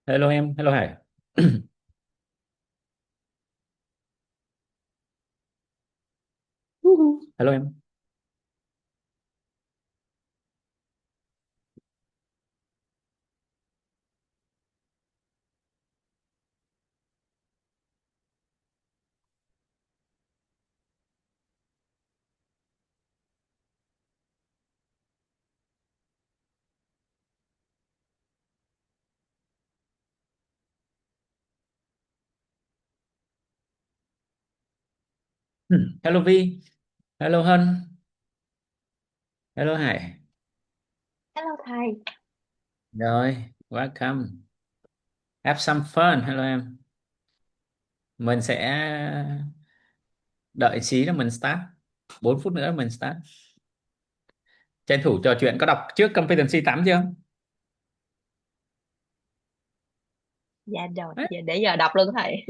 Hello em, hello Hải. Hello em. Hello Vi, hello Hân, hello Hải. Hello thầy. Rồi, welcome. Have some fun. Hello em. Mình sẽ đợi xí là mình start. 4 phút nữa mình start. Tranh thủ trò chuyện, có đọc trước competency 8 chưa? Dạ rồi, Đấy, dạ để giờ đọc luôn thầy.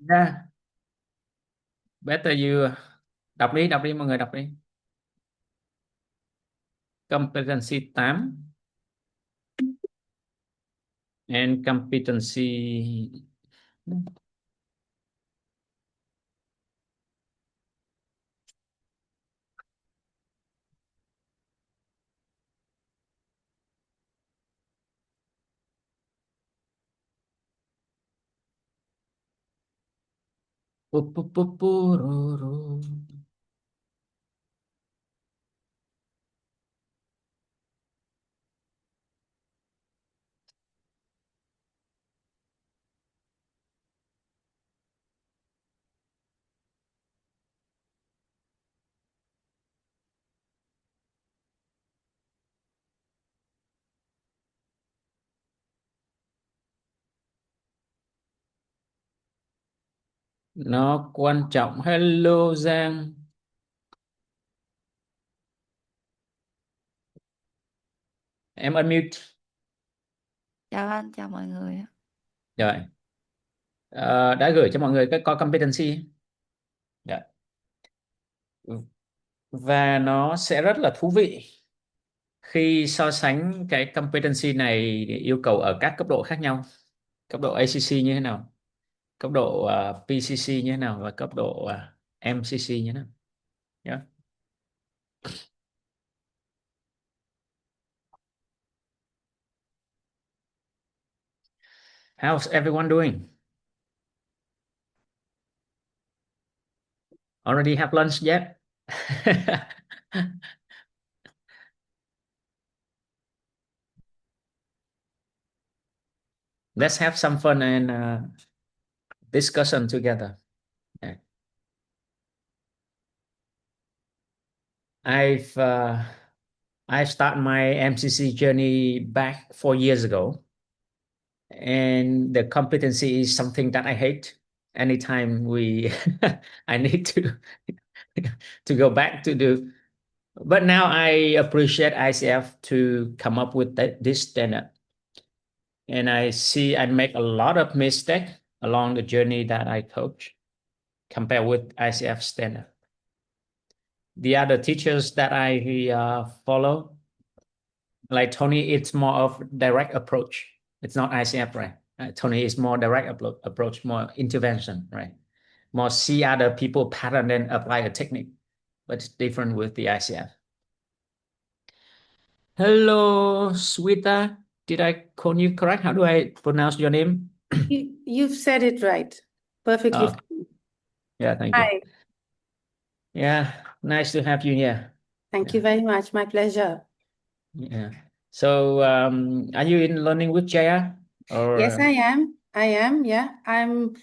yeah. Better you đọc đi mọi người đọc đi. Competency 8 and competency. Pu, pu, pu, pu, ru, ru. Nó quan trọng. Hello Giang, em unmute. Chào anh, chào mọi người. Rồi. Đã gửi cho mọi người cái core competency. Dạ. Và nó sẽ rất là thú vị khi so sánh cái competency này yêu cầu ở các cấp độ khác nhau. Cấp độ ACC như thế nào, cấp độ PCC như thế nào, và cấp độ MCC như thế nào. Yeah. How's everyone doing? Already have lunch yet? Let's have some fun and discussion together. Yeah. I've uh, I started my MCC journey back 4 years ago, and the competency is something that I hate. Anytime I need to go back to do, but now I appreciate ICF to come up with this standard, and I see I make a lot of mistakes along the journey that I coach compared with ICF standard. The other teachers that I follow, like Tony, it's more of direct approach. It's not ICF, right? Tony is more direct approach, more intervention, right? More see other people pattern and apply a technique, but it's different with the ICF. Hello, Sweta. Did I call you correct? How do I pronounce your name? You've said it right. Perfectly Oh, fine. yeah, thank you. Hi. Yeah, nice to have you here. Thank you very much. My pleasure. Yeah. So, are you in learning with Jaya Yes, or? I am. I am. Yeah. I've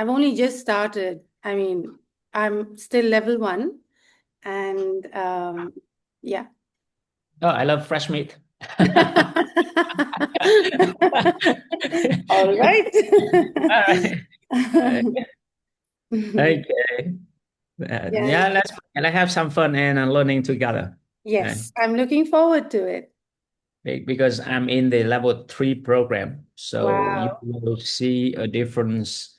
only just started. I mean, I'm still level 1 and yeah. Oh, I love fresh meat. All right. All right. Okay. Yeah. Yeah, let's have some fun and learning together. Right? Yes, I'm looking forward to it. Because I'm in the level 3 program, so you Wow. will see a difference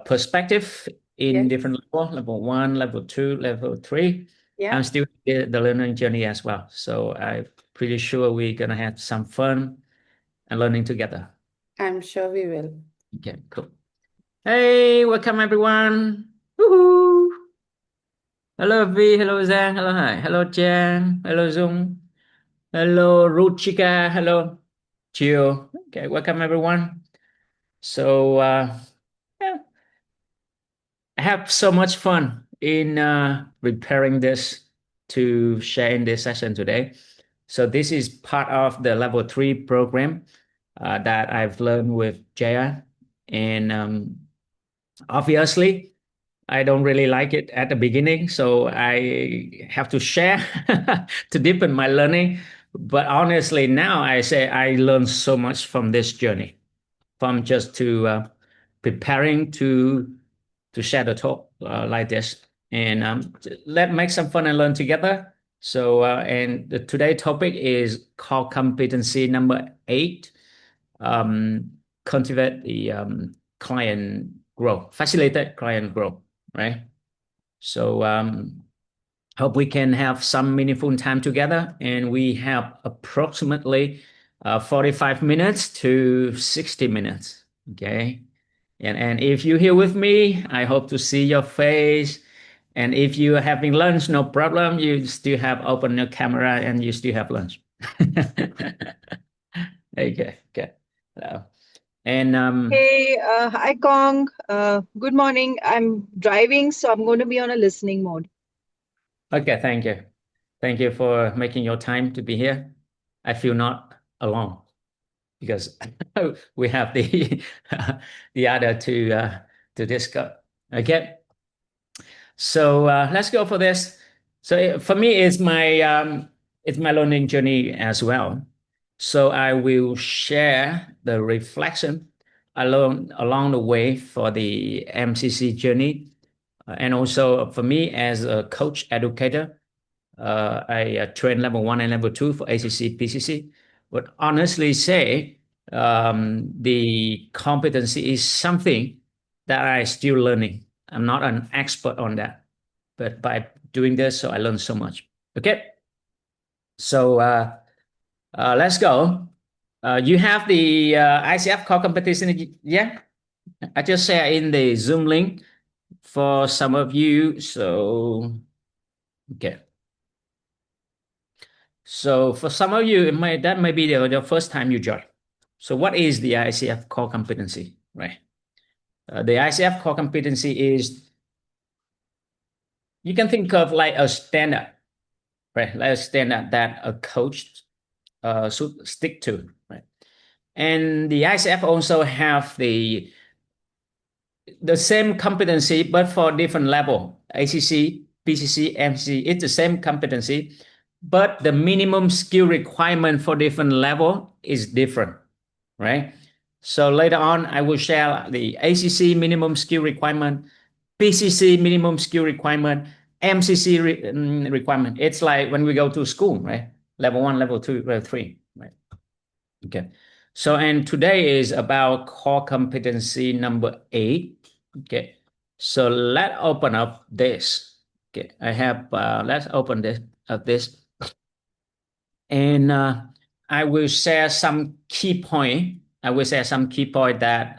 perspective in Yes. different level 1, level 2, level 3. I'm Yeah, still in the learning journey as well, so I'm pretty sure we're gonna have some fun and learning together. I'm sure we will. Okay, cool. Hey, welcome everyone. Woohoo! Hello V, hello Giang, hello Hải, hello Trang, hello Dung, hello Ruchika, hello Chill. Okay, welcome everyone. So yeah, I have so much fun in preparing this to share in this session today. So this is part of the level 3 program that I've learned with Jaya, and obviously I don't really like it at the beginning, so I have to share to deepen my learning. But honestly, now I say I learned so much from this journey, from just to preparing to share the talk like this, and let's make some fun and learn together. So, and the today topic is core competency number 8. Um, Cultivate the client growth, facilitate client growth, right? So hope we can have some meaningful time together, and we have approximately 45 minutes to 60 minutes. Okay. And if you're here with me, I hope to see your face. And if you're having lunch, no problem. You still have open your camera and you still have lunch. Okay, okay. And Hey, hi Cong. Good morning. I'm driving, so I'm going to be on a listening mode. okay, thank you. Thank you for making your time to be here. I feel not alone because we have the the other to discuss. Okay, so let's go for this. So for me, it's my learning journey as well. So I will share the reflection along the way for the MCC journey, and also for me as a coach educator. I train level 1 and level 2 for ACC, PCC. But honestly say, the competency is something that I still learning. I'm not an expert on that, but by doing this, so I learned so much. Okay, so let's go. You have the ICF Core Competition, yeah? I just share in the Zoom link for some of you. So, okay. So for some of you, that may be the first time you join. So what is the ICF Core Competency, right? The ICF Core Competency is you can think of like a standard, right? Like a standard that a coach should stick to, right? And the ICF also have the same competency, but for different level. ACC, PCC, MCC, it's the same competency, but the minimum skill requirement for different level is different, right? So later on, I will share the ACC minimum skill requirement, PCC minimum skill requirement, MCC requirement. It's like when we go to school, right? Level 1, level 2, level 3, right? Okay. So, and today is about core competency number 8. Okay. So let's open up this. Okay. I have, let's open this. And I will share some key point. I will share some key point that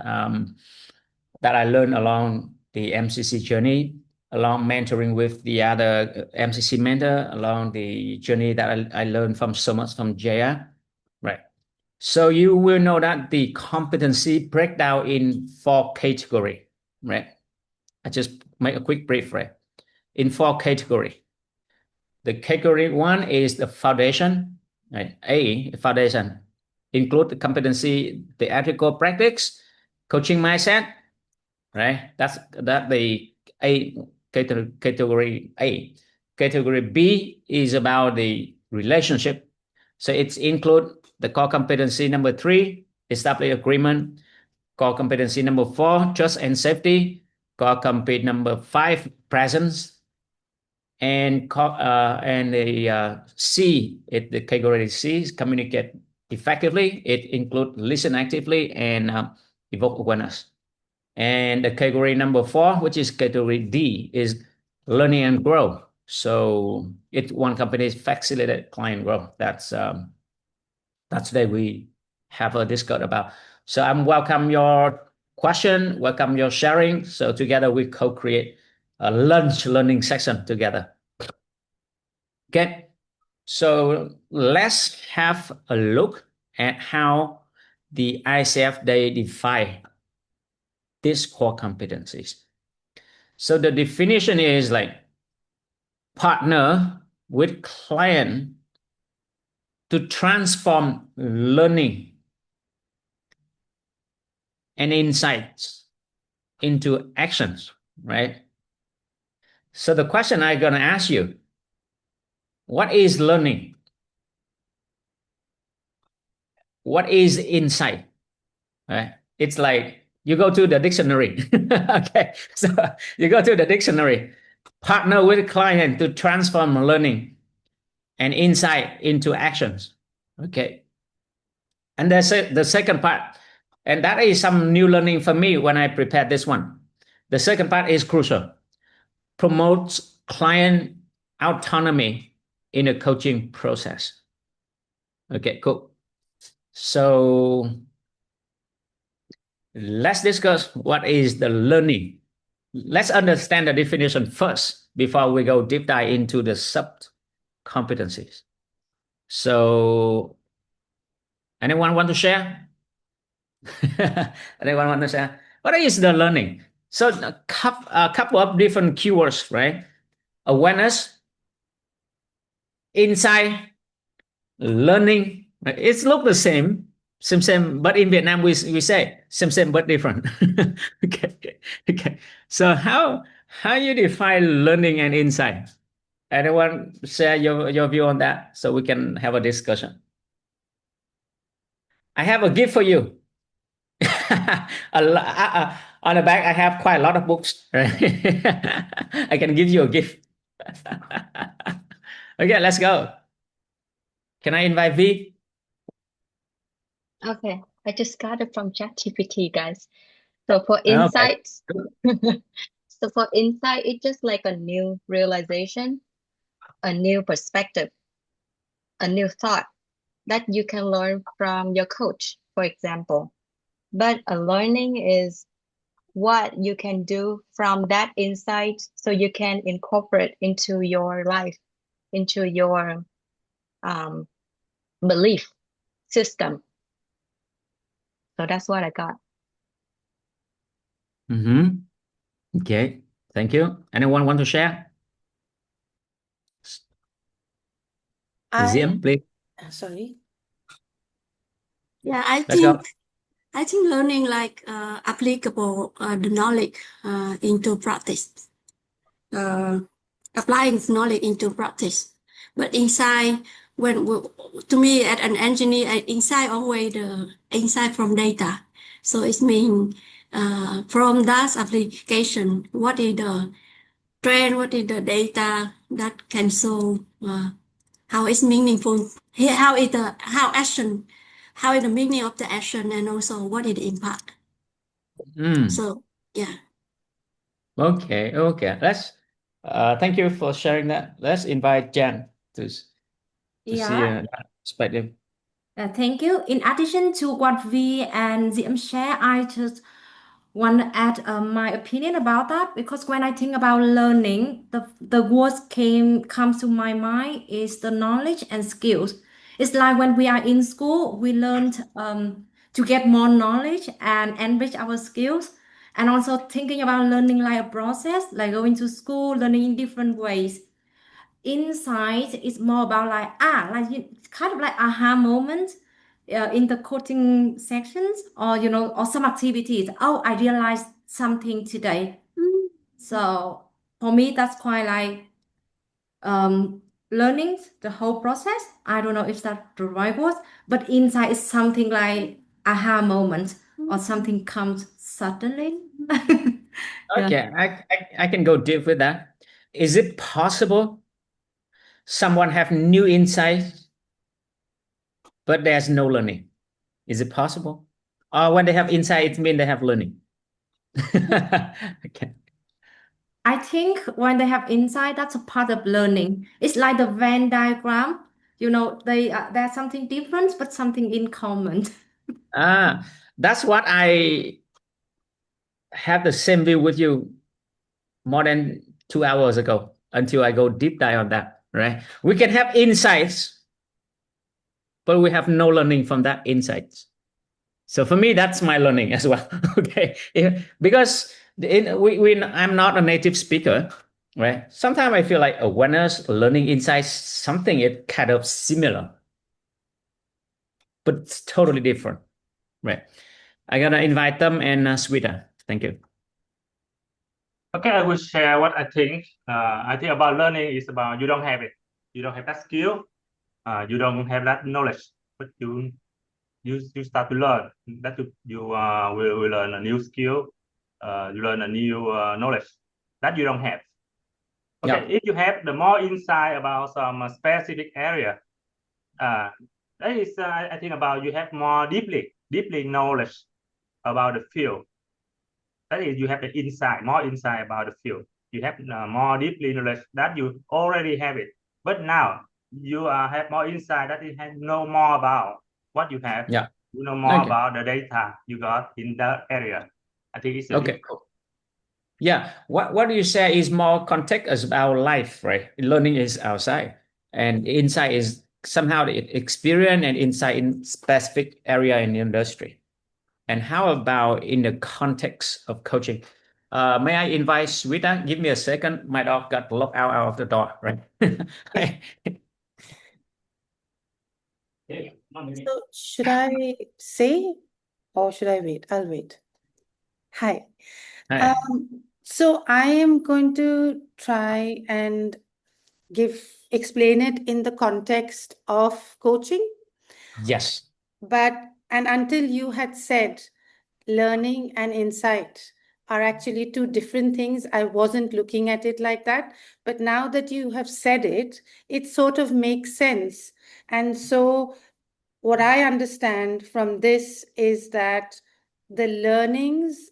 that I learned along the MCC journey, along mentoring with the other MCC mentor, along the journey that I learned from so much from Jaya, right? So you will know that the competency breakdown in 4 categories, right? I just make a quick brief, right? In 4 categories. The category 1 is the foundation, right? A, foundation, include the competency, the ethical practice, coaching mindset, right? That's the A category A. Category B is about the relationship. So it's include the core competency number 3, establish agreement. Core competency number 4, trust and safety. Core competency number 5, presence. And the C, the category C is communicate effectively. It includes listen actively and evoke awareness. And the category number 4, which is category D, is learning and growth. So it's one company facilitated client growth. That's today we have a discussion about. So I'm welcome your question, welcome your sharing. So together we co-create a lunch learning session together. Okay. So let's have a look at how the ICF they define these core competencies. So the definition is like partner with client to transform learning and insights into actions, right? So the question I'm going to ask you, what is learning? What is insight? Right? It's like you go to the dictionary. Okay, so you go to the dictionary, partner with a client to transform learning and insight into actions. Okay, and that's it, the second part, and that is some new learning for me when I prepared this one. The second part is crucial. Promotes client autonomy in a coaching process. Okay, cool. So let's discuss what is the learning. Let's understand the definition first before we go deep dive into the sub competencies. So anyone want to share? Anyone want to share? What is the learning? So a couple of different keywords, right? Awareness, insight, learning. It's look the same, but in Vietnam we say same but different. Okay. So how you define learning and insight? Anyone share your view on that so we can have a discussion? I have a gift for you. On the back, I have quite a lot of books. Right? I can give you a gift. Okay, let's go. Can I invite V? Okay, I just got it from ChatGPT, guys. So for Okay. insights, so for insight, it's just like a new realization, a new perspective, a new thought that you can learn from your coach, for example. But a learning is what you can do from that insight so you can incorporate into your life, into your belief system. So that's what I got. Okay, thank you. Anyone want to share? Diễm, please. Sorry. Yeah, I Let's go. think learning like applicable the knowledge into practice, applying knowledge into practice. But inside, to me, as an engineer, inside always the insight from data. So it means from that application, what is the trend, what is the data that can show how it's meaningful, how is the how action, how is the meaning of the action, and also what is the impact. So yeah. Okay. Let's thank you for sharing that. Let's invite Jan to see Yeah, that perspective. thank you. In addition to what V and Diễm share, I just want to add my opinion about that because when I think about learning, the words comes to my mind is the knowledge and skills. It's like when we are in school, we learned to get more knowledge and enrich our skills, and also thinking about learning like a process, like going to school, learning in different ways. Insight is more about like kind of like aha moment in the coding sections, or or some activities. Oh, I realized something today. So for me, that's quite like learning the whole process. I don't know if that's the right word, but insight is something like aha moment or something comes suddenly. Yeah. Okay, I can go deep with that. Is it possible someone have new insights, but there's no learning? Is it possible? Or when they have insight, it means they have learning. Okay. I think when they have insight, that's a part of learning. It's like the Venn diagram. There's something different, but something in common. That's what I have the same view with you more than 2 hours ago until I go deep dive on that, right? We can have insights, but we have no learning from that insights. So for me, that's my learning as well. Okay. Because I'm not a native speaker, right? Sometimes I feel like awareness, learning insights, something it kind of similar, but it's totally different, right? I gotta invite them and Sweden. Thank you. Okay, I will share what I think. I think about learning is about you don't have it. You don't have that skill. You don't have that knowledge, but you start to learn. That you will learn a new skill. You learn a new knowledge that you don't have. Okay, Yeah. if you have the more insight about some specific area, that is I think about you have more deeply knowledge about the field. That is, you have the insight, more insight about the field. You have more deeply knowledge that you already have it. But now you have more insight that you know more about what you have. Yeah. You know more Okay. about the data you got in that area. I think it's Okay. Cool. Yeah. What do you say is more context is about life, right? Learning is outside, and insight is somehow the experience and insight in specific area in the industry. And how about in the context of coaching? May I invite Sweta? Give me a second. My dog got locked out of the door, right? So should I say or should I wait? I'll wait. Hi. Hi. So I am going to try and explain it in the context of coaching. Yes. And until you had said learning and insight are actually two different things, I wasn't looking at it like that. But now that you have said it, it sort of makes sense. And so what I understand from this is that the learnings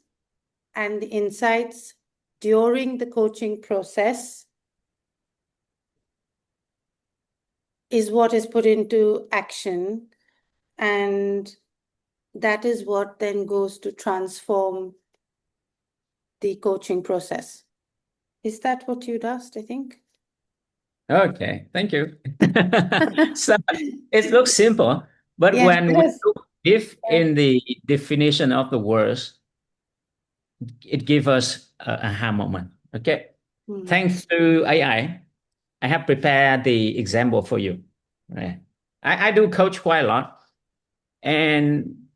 and the insights during the coaching process is what is put into action, and that is what then goes to transform the coaching process. Is that what you'd asked, I think? Okay. Thank you. So it looks simple, but Yeah, when we because look deep in the definition of the words, it gives us a aha moment. Okay. Thanks to AI, I have prepared the example for you. right? I do coach quite a lot, and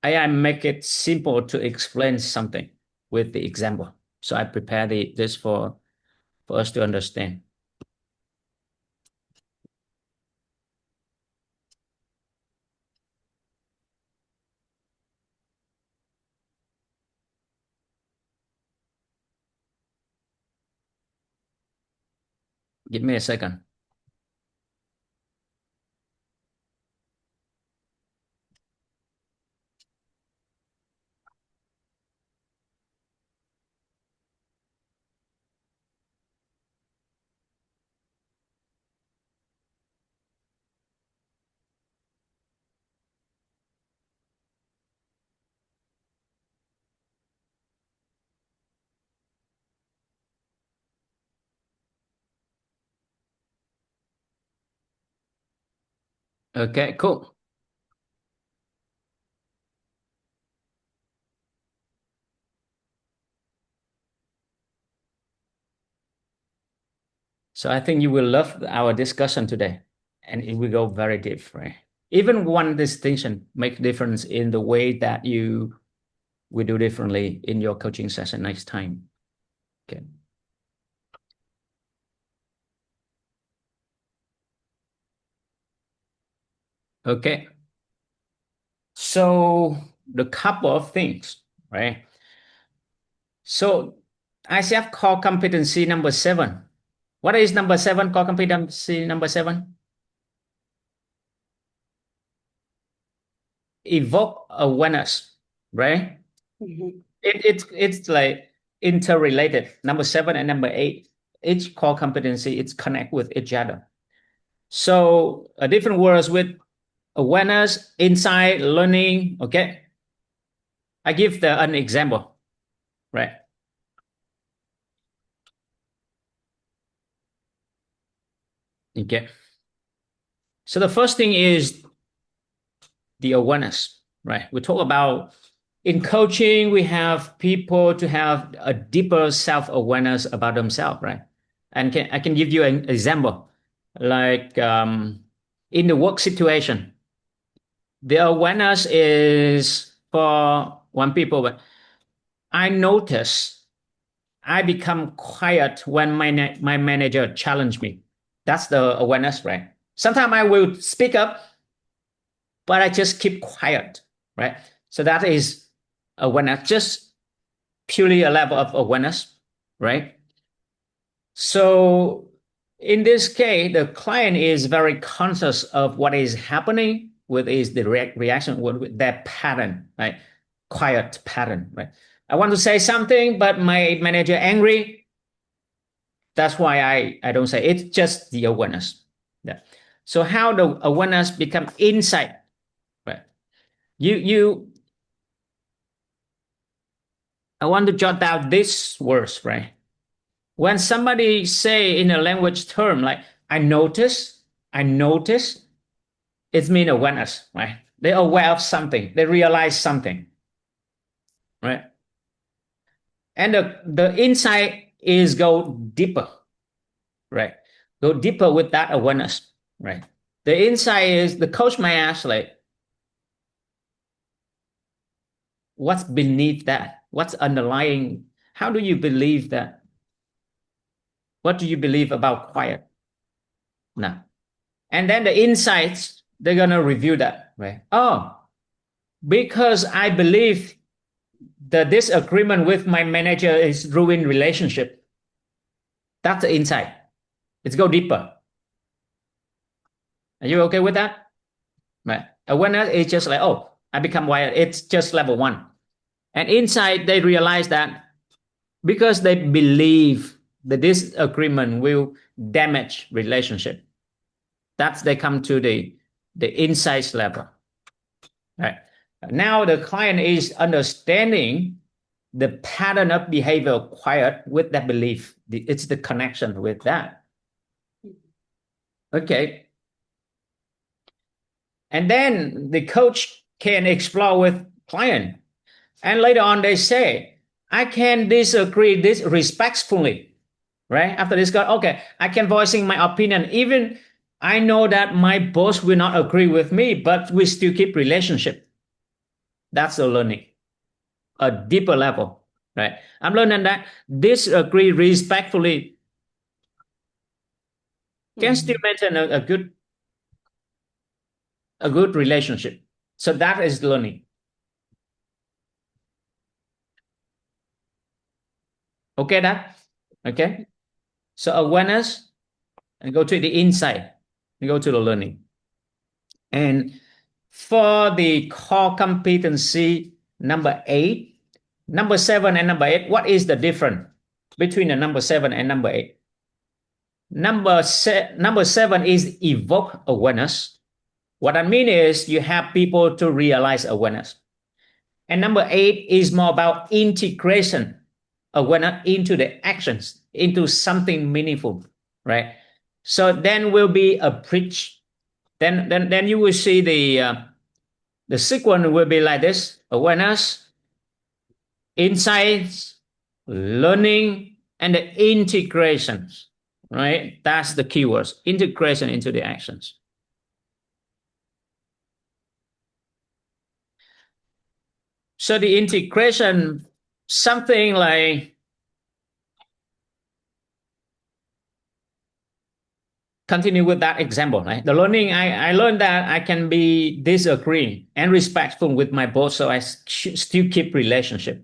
I make it simple to explain something with the example. So I prepare this for us to understand. Give me a second. Okay, cool. So I think you will love our discussion today, and it will go very deep, right? Even one distinction make difference in the way that you will do differently in your coaching session next time. Okay. Okay. So the couple of things, right? So ICF Core Competency number 7. What is number 7? Core Competency number 7? Evoke awareness, right? Mhm. It's like interrelated. Number 7 and number 8, each core competency it's connect with each other. So different words with awareness, insight, learning. Okay, I give an example, right? Okay. So the first thing is the awareness, right? We talk about in coaching, we have people to have a deeper self-awareness about themselves, right? And I can give you an example, like in the work situation, the awareness is for one people, but I notice I become quiet when my manager challenge me. That's the awareness, right? Sometimes I will speak up, but I just keep quiet, right? So that is awareness, just purely a level of awareness, right? So in this case, the client is very conscious of what is happening with his direct reaction with that pattern, right? Quiet pattern, right? I want to say something, but my manager angry. That's why I don't say it's just the awareness. Yeah. So how the awareness become insight, right? You I want to jot down this words, right? When somebody say in a language term like I notice, it means awareness, right? They're aware of something, they realize something, right? And the insight is go deeper, right? Go deeper with that awareness, right? The insight is the coach may ask like, what's beneath that? What's underlying? How do you believe that? What do you believe about quiet? Now, and then the insights, they're going to review that, right? Oh, because I believe the disagreement with my manager is ruin relationship. That's the insight. Let's go deeper. Are you okay with that? Right. Awareness is just like, oh, I become wired. It's just level 1. And insight, they realize that because they believe the disagreement will damage relationship. That's they come to the insights level. Right. Now the client is understanding the pattern of behavior quiet with that belief. It's the connection with that. Okay. And then the coach can explore with client. And later on they say, I can disagree this respectfully. Right? After this, okay, I can voicing my opinion even I know that my boss will not agree with me, but we still keep relationship. That's the learning, a deeper level, right? I'm learning that disagree respectfully can still maintain a good relationship. So that is learning. Okay, that okay. So awareness and go to the insight and go to the learning. And for the core competency number 8, number 7 and number 8, what is the difference between the number 7 and number 8? Number 7 is evoke awareness. What I mean is you have people to realize awareness. And number 8 is more about integration awareness into the actions, into something meaningful, right? So then will be a bridge. Then you will see the sequence will be like this: awareness, insights, learning, and the integrations, right? That's the keywords: integration into the actions. So the integration, something like continue with that example, right? The learning, I learned that I can be disagreeing and respectful with my boss, so I still keep relationship.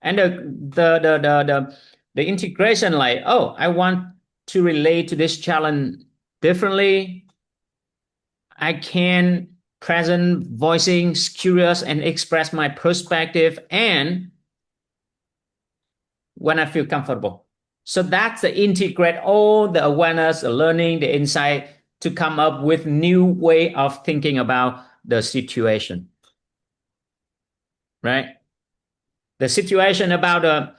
And the integration, like, oh, I want to relate to this challenge differently. I can present voicing curious and express my perspective and when I feel comfortable. So that's the integrate all the awareness, the learning, the insight to come up with new way of thinking about the situation, right? The situation about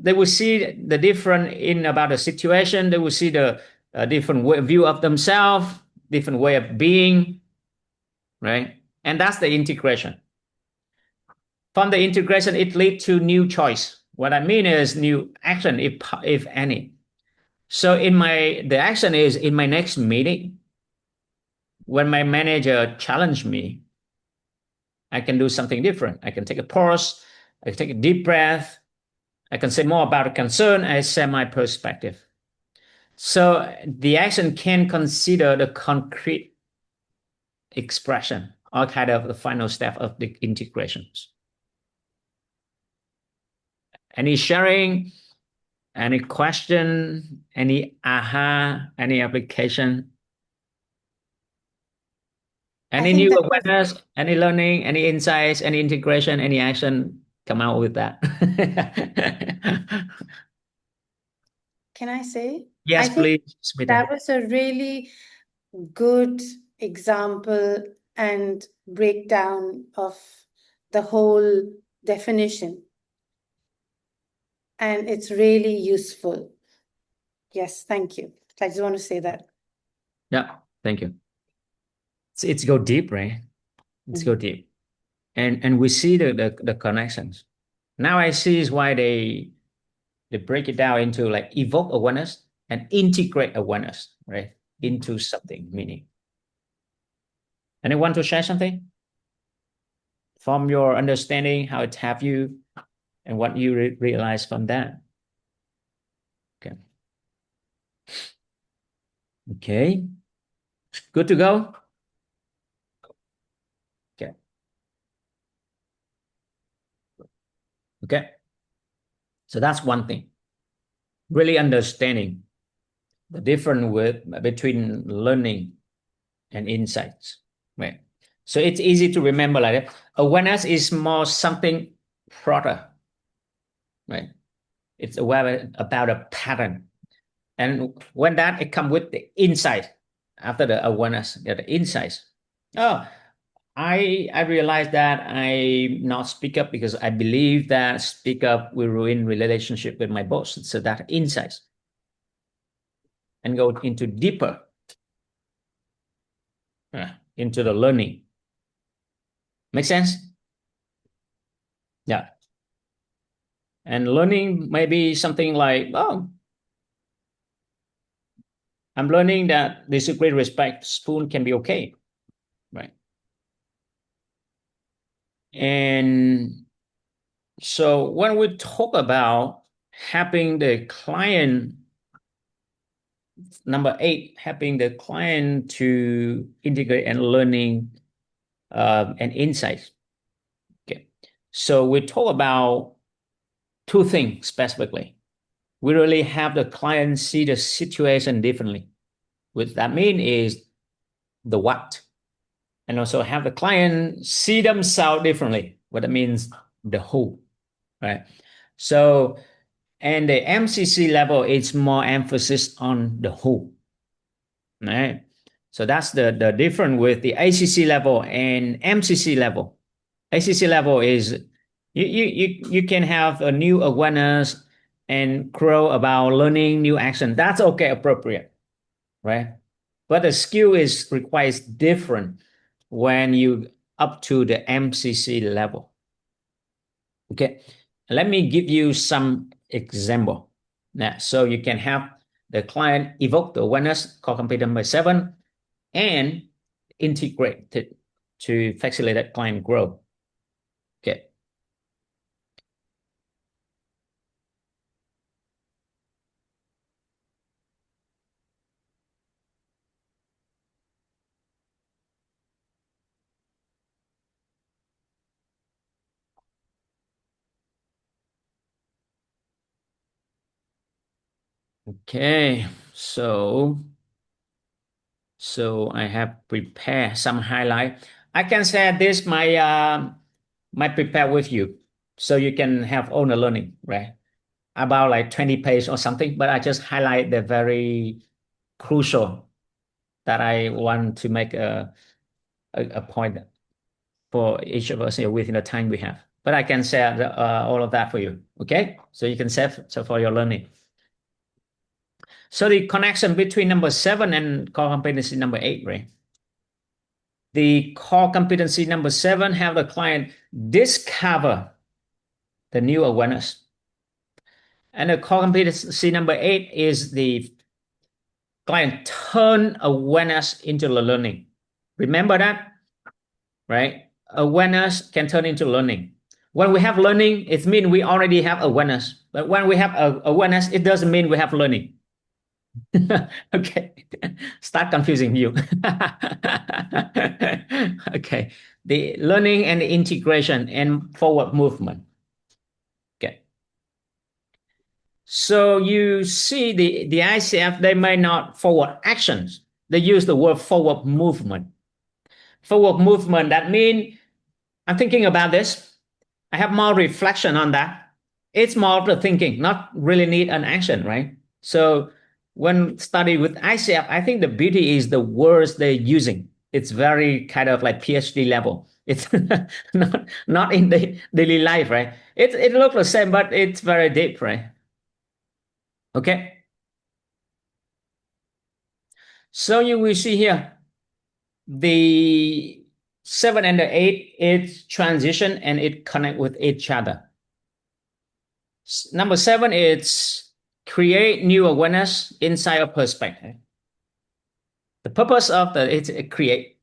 they will see the different in about the situation. They will see the different view of themselves, different way of being, right? And that's the integration. From the integration, it leads to new choice. What I mean is new action, if any. So the action is in my next meeting, when my manager challenged me, I can do something different. I can take a pause, I can take a deep breath, I can say more about a concern, I say my perspective. So the action can consider the concrete expression or kind of the final step of the integrations. Any sharing, any question, any aha, any application, any new awareness, any learning, any insights, any integration, any action, come out with that. Can I say? Yes, I think please, Smita. that was a really good example and breakdown of the whole definition. And it's really useful. Yes, thank you. I just want to say that. Yeah, thank you. It's go deep, right? It's go deep. And we see the connections. Now I see is why they break it down into like evoke awareness and integrate awareness, right? Into something meaning. Anyone to share something from your understanding, how it have you and what you realize from that? Okay. Okay. Good to go? Okay. Okay. So that's one thing. Really understanding the difference between learning and insights, right? So it's easy to remember like that. Awareness is more something broader, right? It's aware about a pattern. And when that it comes with the insight, after the awareness, the insights. Oh, I realized that I not speak up because I believe that speak up will ruin relationship with my boss. So that insights and go into deeper into the learning. Make sense? Yeah. And learning may be something like, oh, I'm learning that discipline, respect, spoon can be okay, right? And so when we talk about helping the client, number 8, helping the client to integrate and learning and insights. Okay, so we talk about 2 things specifically. We really have the client see the situation differently. What that means is the what, and also have the client see themselves differently. What that means, the who, right? So, and the MCC level, it's more emphasis on the who, right? So that's the difference with the ACC level and MCC level. ACC level is you can have a new awareness and grow about learning new action. That's okay, appropriate, right? But the skill is requires different when you up to the MCC level. Okay, let me give you some example. Now, so you can have the client evoke the awareness, core competence number 7, and integrate it to facilitate client growth. Okay. Okay, so I have prepared some highlight. I can share this my prepare with you, so you can have own learning, right? About like 20 pages or something, but I just highlight the very crucial that I want to make a point for each of us here within the time we have. But I can share all of that for you, okay? So you can save so for your learning. So the connection between number 7 and core competency number 8, right? The core competency number 7 have the client discover the new awareness. And the core competency number 8 is the client turn awareness into the learning. Remember that, right? Awareness can turn into learning. When we have learning, it means we already have awareness. But when we have awareness, it doesn't mean we have learning. Okay, start confusing you. Okay, the learning and the integration and forward movement. Okay, so you see the ICF, they may not forward actions, they use the word forward movement. Forward movement, that means I'm thinking about this, I have more reflection on that. It's more of the thinking, not really need an action, right? So when study with ICF, I think the beauty is the words they're using. It's very kind of like PhD level. It's not in the daily life, right? It looks the same, but it's very deep, right? Okay. So you will see here the 7 and the 8 is transition and it connect with each other. Number 7 is create new awareness inside of perspective. The purpose of the is create.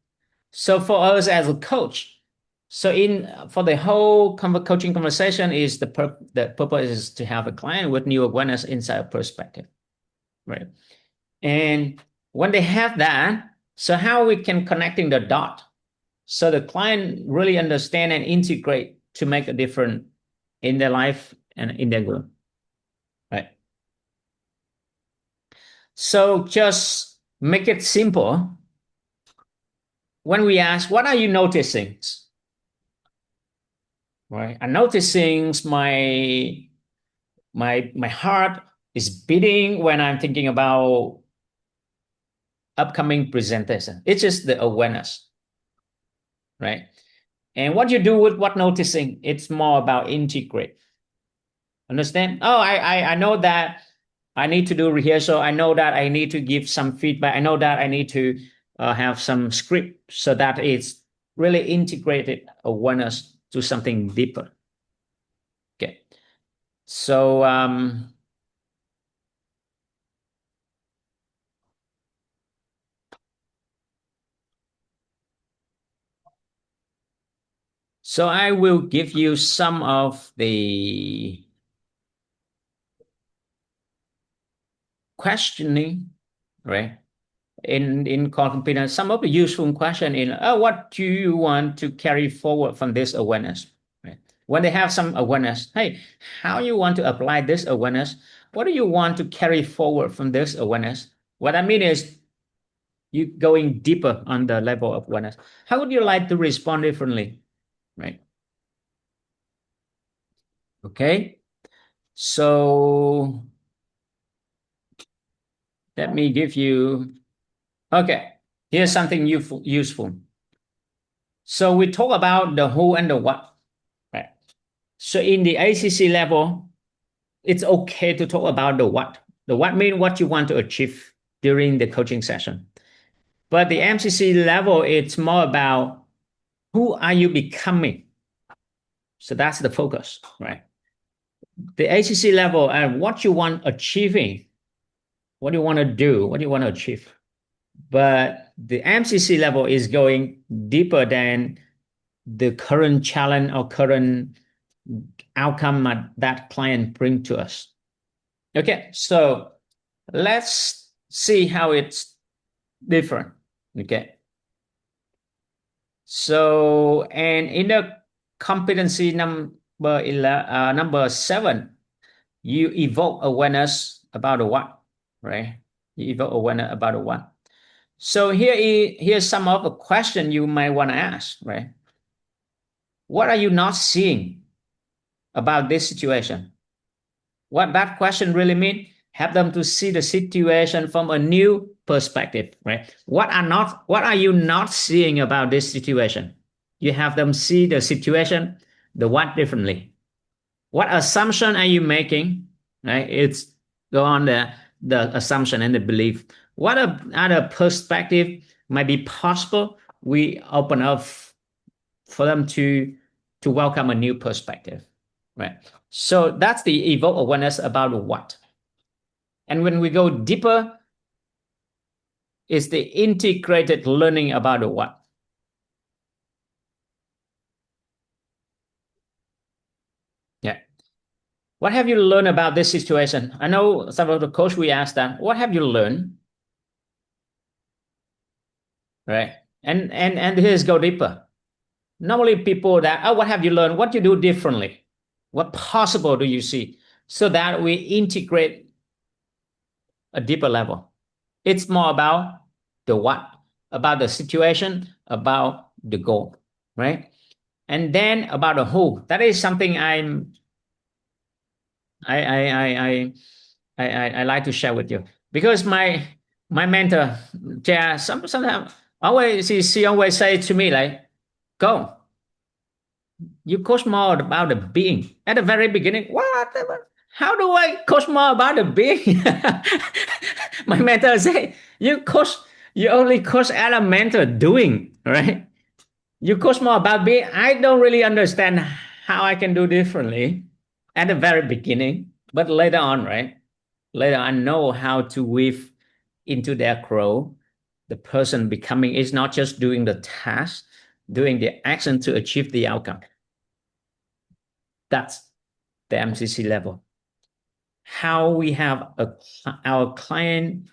So for us as a coach, so for the whole coaching conversation is the purpose is to have a client with new awareness inside of perspective, right? And when they have that, so how we can connecting the dot, so the client really understand and integrate to make a difference in their life and in their goal, right? So just make it simple. When we ask, what are you noticing? Right? I'm noticing my heart is beating when I'm thinking about upcoming presentation. It's just the awareness, right? And what you do with what noticing, it's more about integrate. Understand? Oh, I know that I need to do rehearsal. I know that I need to give some feedback. I know that I need to have some script so that it's really integrated awareness to something deeper. Okay. So So I will give you some of the questioning, right? In core competence, some of the useful question in what do you want to carry forward from this awareness? Right? When they have some awareness, hey, how you want to apply this awareness? What do you want to carry forward from this awareness? What I mean is you going deeper on the level of awareness. How would you like to respond differently? Right? Okay. So let me give you, okay, here's something useful. So we talk about the who and the what, right? So in the ACC level, it's okay to talk about the what. The what means what you want to achieve during the coaching session. But the MCC level, it's more about who are you becoming? So that's the focus, right? The ACC level and what you want achieving, what do you want to do, what do you want to achieve. But the MCC level is going deeper than the current challenge or current outcome that client bring to us. Okay, so let's see how it's different. Okay. So, and in the competency number 7, you evoke awareness about the what, right? You evoke awareness about the what. So here's some of the question you might want to ask, right? What are you not seeing about this situation? What that question really means? Have them to see the situation from a new perspective, right? What are you not seeing about this situation? You have them see the situation, the what differently. What assumption are you making? Right? It's go on the assumption and the belief. What other perspective might be possible? We open up for them to welcome a new perspective, right? So that's the evoke awareness about what. And when we go deeper, it's the integrated learning about the what. Yeah. What have you learned about this situation? I know some of the coach we asked that. What have you learned? Right. And here's go deeper. Normally people that, what have you learned? What you do differently? What possible do you see? So that we integrate a deeper level. It's more about the what, about the situation, about the goal, right? And then about the who. That is something I like to share with you because my mentor, Chair, sometimes always she always say to me like, "Go, you coach more about the being." At the very beginning, what? How do I coach more about the being? My mentor say, you only coach elemental doing, right? You coach more about being. I don't really understand how I can do differently at the very beginning, but later on, right? Later I know how to weave into their growth. The person becoming is not just doing the task, doing the action to achieve the outcome. That's the MCC level. How we have our client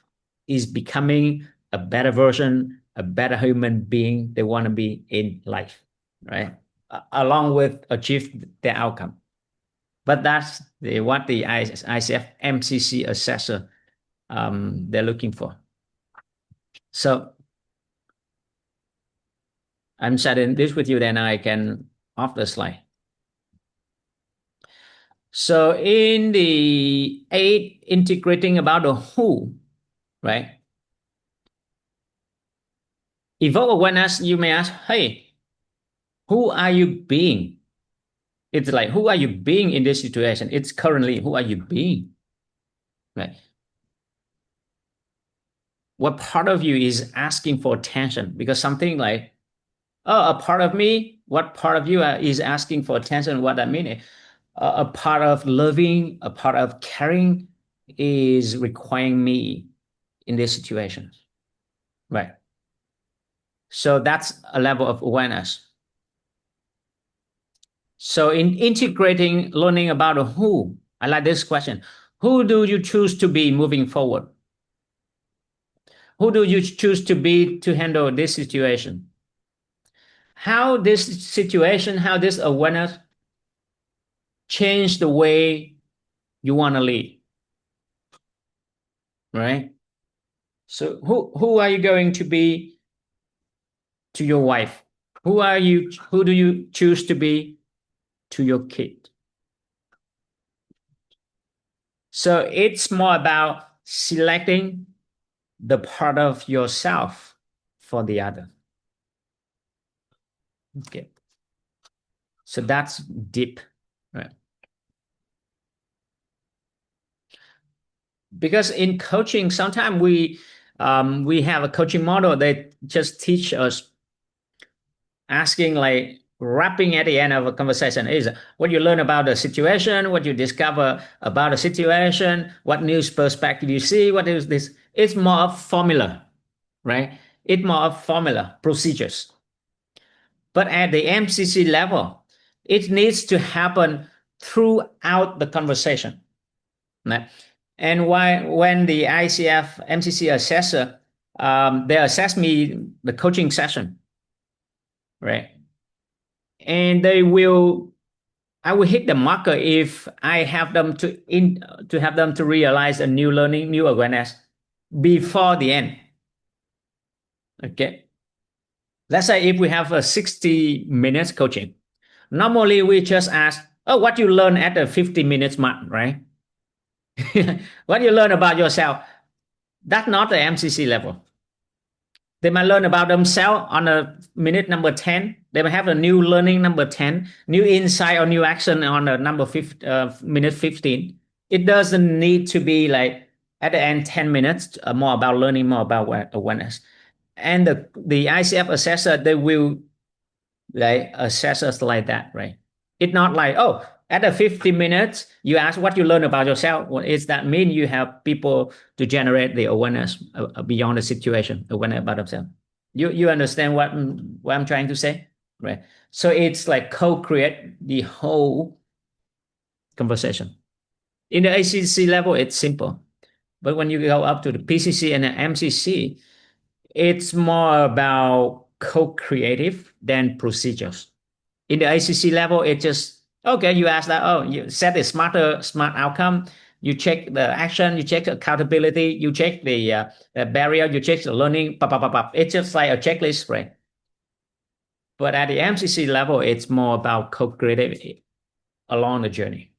is becoming a better version, a better human being they want to be in life, right? Along with achieve the outcome. But that's what the ICF MCC assessor they're looking for. So I'm sharing this with you, then I can off the slide. So in the 8, integrating about the who, right? Evoke awareness, you may ask, hey, who are you being? It's like, who are you being in this situation? It's currently, who are you being? Right? What part of you is asking for attention? Because something like, oh, a part of me, what part of you is asking for attention? What that means? A part of loving, a part of caring is requiring me in this situation. Right. So that's a level of awareness. So in integrating learning about who, I like this question. Who do you choose to be moving forward? Who do you choose to be to handle this situation? How this situation, how this awareness change the way you want to lead, right? So who are you going to be to your wife? Who do you choose to be to your kid? So it's more about selecting the part of yourself for the other. Okay. So that's deep, right? Because in coaching, sometimes we have a coaching model that just teach us asking, like, wrapping at the end of a conversation is what you learn about the situation, what you discover about the situation, what new perspective you see, what is this. It's more of formula, right? It's more of formula procedures. But at the MCC level, it needs to happen throughout the conversation, right? And when the ICF MCC assessor, they assess me the coaching session, right? And I will hit the marker if I have them to have them to realize a new learning, new awareness before the end. Okay. Let's say if we have a 60 minutes coaching, normally we just ask, oh, what you learn at the 50 minutes mark, right? What you learn about yourself. That's not the MCC level. They might learn about themselves on a minute number 10. They might have a new learning number 10, new insight or new action on a minute 15. It doesn't need to be like at the end 10 minutes, more about learning, more about awareness. And the ICF assessor, they will like assess us like that, right? It's not like, oh, at the 50 minutes, you ask what you learn about yourself. What does that mean? You have people to generate the awareness beyond the situation, awareness about themselves. You understand what I'm trying to say, right? So it's like co-create the whole conversation. In the ACC level, it's simple. But when you go up to the PCC and the MCC, it's more about co-creative than procedures. In the ACC level, it just, okay, you ask that, oh, you set a smart outcome, you check the action, you check the accountability, you check the barrier, you check the learning, it's just like a checklist, right? But at the MCC level, it's more about co-creativity along the journey.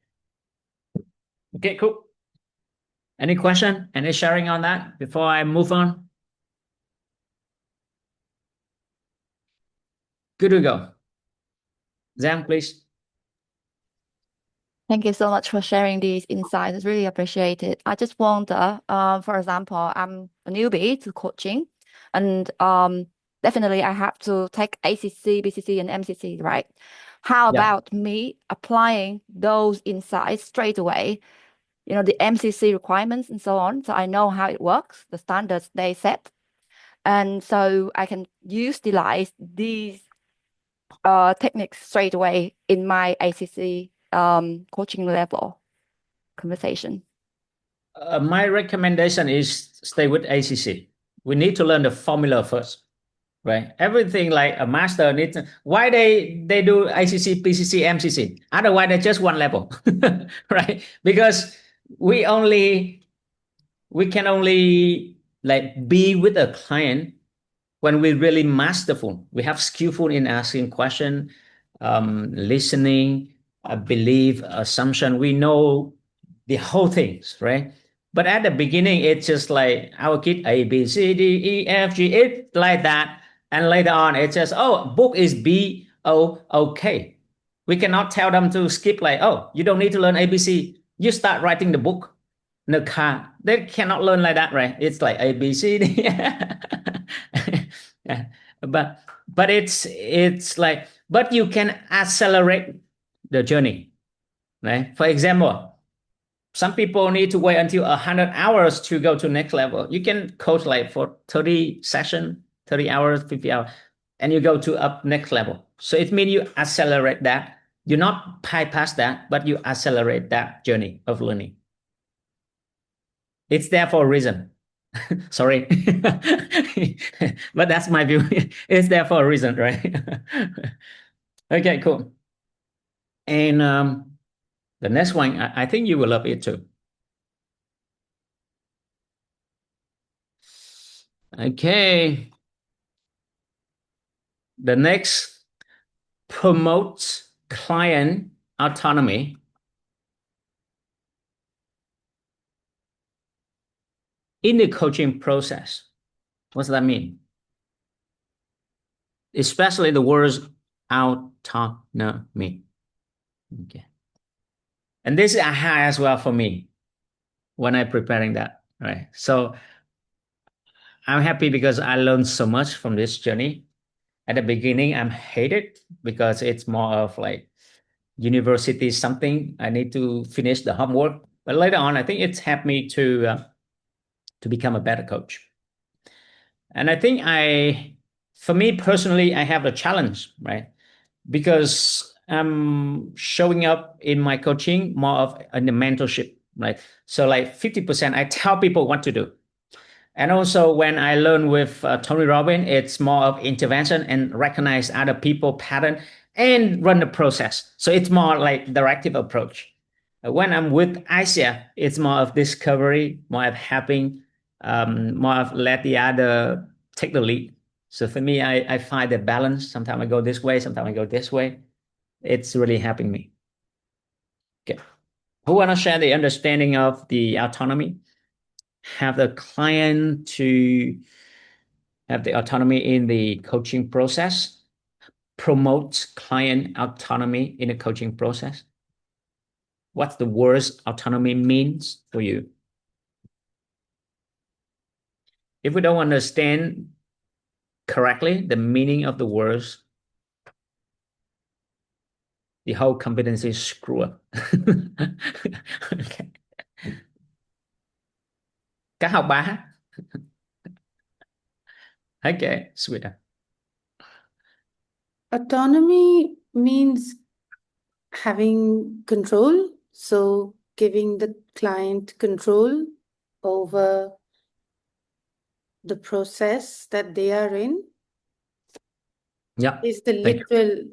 Okay, cool. Any question, any sharing on that before I move on? Good to go. Zhang, please. Thank you so much for sharing these insights. It's really appreciated. I just wonder, for example, I'm a newbie to coaching, and definitely I have to take ACC, BCC, and MCC, right? How about me applying those insights straight away? You know, the MCC requirements and so on, so I know how it works, the standards they set, and so I can utilize these techniques straight away in my ACC coaching level conversation. My recommendation is stay with ACC. We need to learn the formula first, right? Everything like a master needs. Why they do ACC, PCC, MCC? Otherwise, they're just one level, right? Because we can only like be with a client when we're really masterful. We have skillful in asking question, listening, belief, assumption. We know the whole things, right? But at the beginning, it's just like our kid A, B, C, D, E, F, G, it's like that. And later on, it's just, oh, book is B, O, okay. We cannot tell them to skip like, oh, you don't need to learn ABC. You start writing the book in the car. They cannot learn like that, right? It's like A, B, C, D. Yeah. But it's like, but you can accelerate the journey, right? For example, some people need to wait until 100 hours to go to next level. You can coach like for 30 session, 30 hours, 50 hours, and you go to up next level. So it means you accelerate that You not bypass that, but you accelerate that journey of learning. It's there for a reason. Sorry. But that's my view. It's there for a reason, right? Okay, cool. And the next one, I think you will love it too. Okay. The next promotes client autonomy in the coaching process. What does that mean? Especially the words autonomy. Okay. And this is aha as well for me when I'm preparing that, right? So I'm happy because I learned so much from this journey. At the beginning, I'm hated because it's more of like university something. I need to finish the homework. But later on, I think it's helped me to become a better coach. And I think for me personally, I have a challenge, right? Because I'm showing up in my coaching more of in the mentorship, right? So like 50%, I tell people what to do. And also when I learn with Tony Robbins, it's more of intervention and recognize other people pattern and run the process. So it's more like directive approach. When I'm with ICF, it's more of discovery, more of helping, more of let the other take the lead. So for me, I find the balance. Sometimes I go this way, sometimes I go this way. It's really helping me. Okay. Who want to share the understanding of the autonomy? Have the client to have the autonomy in the coaching process, promotes client autonomy in the coaching process. What's the word autonomy means for you? If we don't understand correctly the meaning of the words, the whole competency is screw up. Okay. Cá học bá. Okay, sweeter. Autonomy means having control, so giving the client control over the process that they are in. Yeah. It's the literal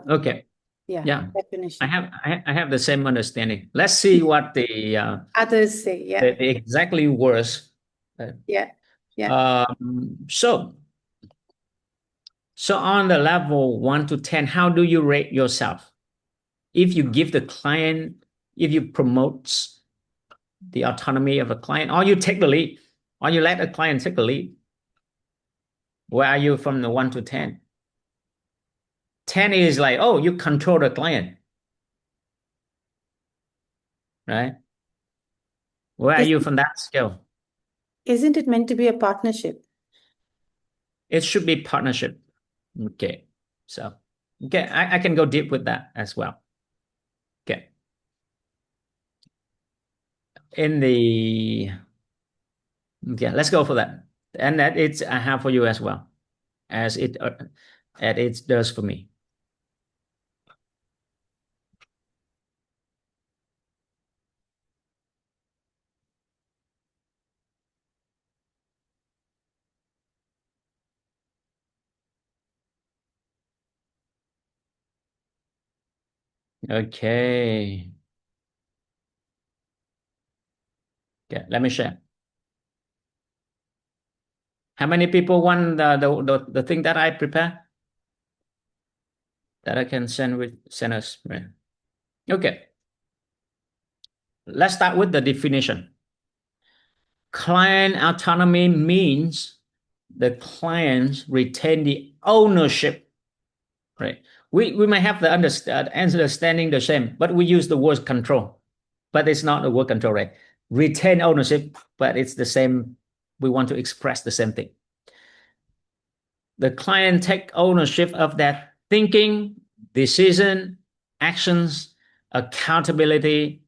Okay. definition. I have the same understanding. Let's see what the Others say, yeah. the exactly words. Yeah. So on the level 1 to 10, how do you rate yourself? If you give the client, if you promote the autonomy of a client, or you take the lead, or you let a client take the lead, where are you from the 1 to 10? 10 is like, oh, you control the client, right? Where are you from that scale? Isn't it meant to be a partnership? It should be partnership. Okay. So, okay, I can go deep with that as well. Okay. Okay, let's go for that. And that it's I have for you as well, as it does for me. Okay. Okay, let me share. How many people want the thing that I prepare that I can send us? Okay. Let's start with the definition. Client autonomy means the clients retain the ownership, right? We might have the understanding the same, but we use the word control, but it's not the word control, right? Retain ownership, but it's the same. We want to express the same thing. The client take ownership of that thinking, decision, actions, accountability,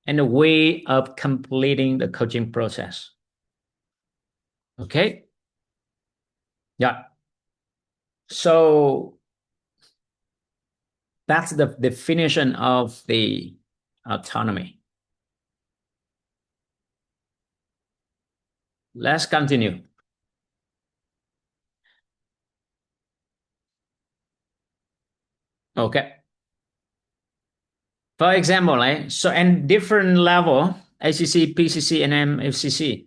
and the way of completing the coaching process. Okay? Yeah. So That's the definition of the autonomy. Let's continue. Okay. For example, right? So, and different level, ACC, PCC, and MFCC.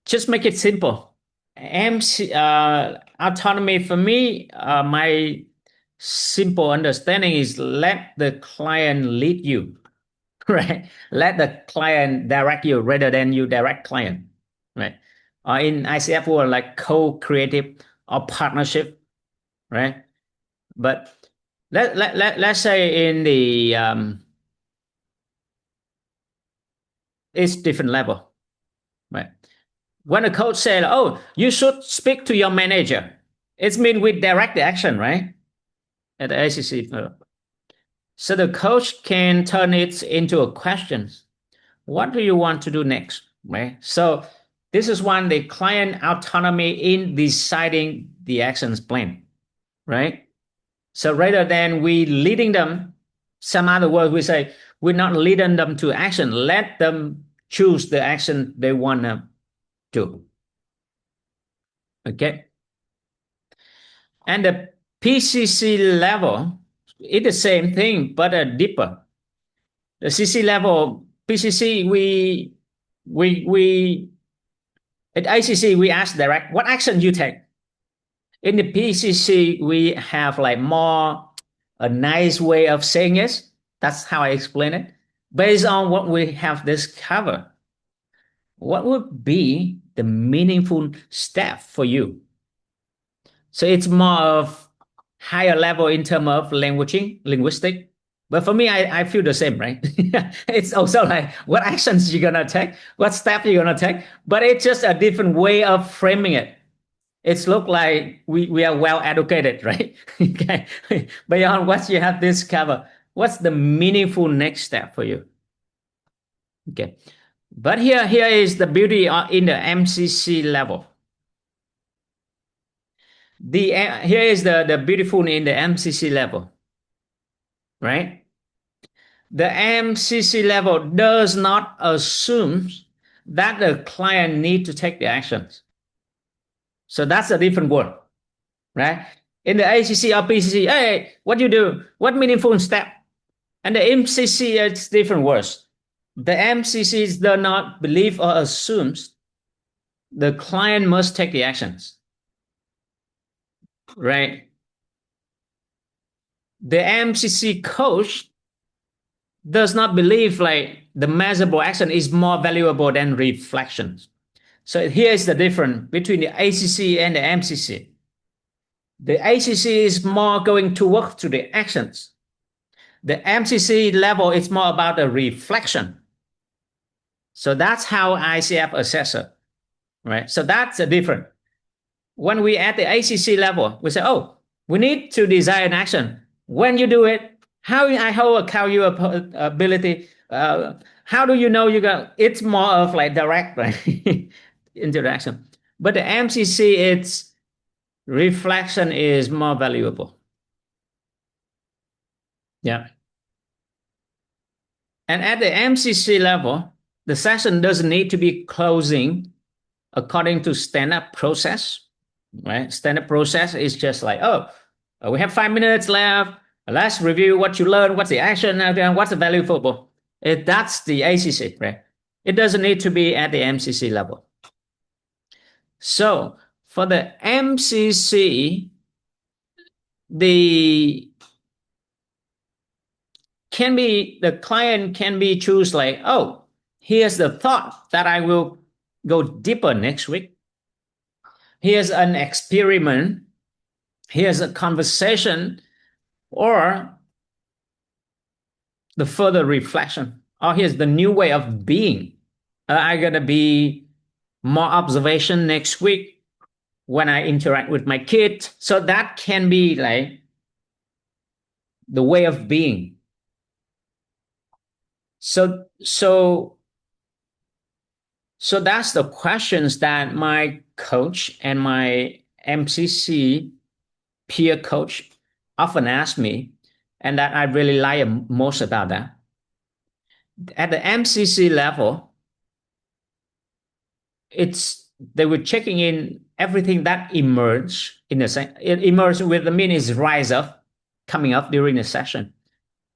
Just make it simple. Autonomy for me, my simple understanding is let the client lead you, right? Let the client direct you rather than you direct client, right? In ICF world, like co-creative or partnership, right? But let's say in the it's different level, right? When a coach said, "Oh, you should speak to your manager," it's mean we direct the action, right? At the ACC, so the coach can turn it into a question. What do you want to do next, right? So this is one, the client autonomy in deciding the actions plan, right? So rather than we leading them, some other words we say we're not leading them to action. Let them choose the action they want to do. Okay. And the PCC level, it's the same thing, but a deeper. The CC level, PCC, we at ICC we ask direct what action you take. In the PCC we have like more a nice way of saying it. That's how I explain it. Based on what we have discovered, what would be the meaningful step for you? So it's more of higher level in terms of linguistic. But for me, I feel the same, right? It's also like what actions you're gonna take, what step you're gonna take, but it's just a different way of framing it. It's look like we are well educated, right? Okay. Beyond what you have discovered, what's the meaningful next step for you? Okay. But here is the beauty in the MCC level. Here is the beautiful in the MCC level, right? The MCC level does not assume that the client need to take the actions. So that's a different word, right? In the ACC or PCC, hey, what you do? What meaningful step? And the MCC, it's different words. The MCCs do not believe or assumes the client must take the actions, right? The MCC coach does not believe like the measurable action is more valuable than reflections. So here is the difference between the ACC and the MCC. The ACC is more going to work through the actions. The MCC level is more about the reflection. So that's how ICF assess it, right? So that's a difference. When we at the ACC level, we say, oh, we need to design an action. When you do it, how I hold account your ability. How do you know you got? It's more of like direct, right? Interaction. But the MCC, it's reflection is more valuable. Yeah. And at the MCC level, the session doesn't need to be closing according to standard process, right? Standard process is just like, oh, we have 5 minutes left. Let's review what you learned. What's the action? What's the value football? That's the ACC, right? It doesn't need to be at the MCC level. So for the MCC, the client can be choose like, oh, here's the thought that I will go deeper next week. Here's an experiment. Here's a conversation, or the further reflection. Or here's the new way of being. I gotta be more observation next week when I interact with my kid. So that can be like the way of being. So that's the questions that my coach and my MCC peer coach often ask me. and that I really like most about that. At the MCC level, they were checking in everything that emerged in the it emerged with the meaning is rise up, coming up during the session,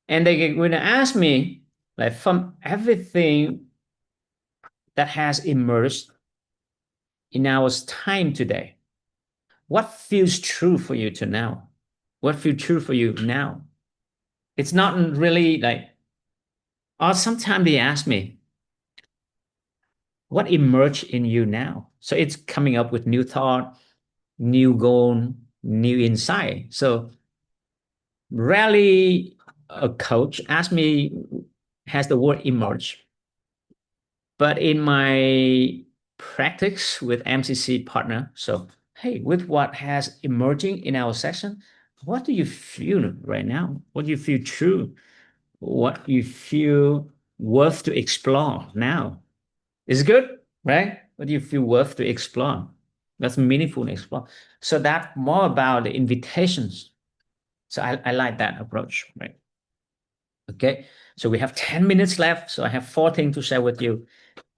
and they were gonna ask me like from everything that has emerged in our time today, what feels true for you to now? What feels true for you now? It's not really like, or sometimes they ask me, what emerged in you now? So it's coming up with new thought, new goal, new insight. So rarely a coach asks me, has the word emerge? But in my practice with MCC partner, so hey, with what has emerging in our session, what do you feel right now? What do you feel true? What you feel worth to explore now? Is good, right? What do you feel worth to explore? That's meaningful to explore. So that's more about the invitations. So I like that approach, right? Okay, so we have 10 minutes left. So I have 4 things to share with you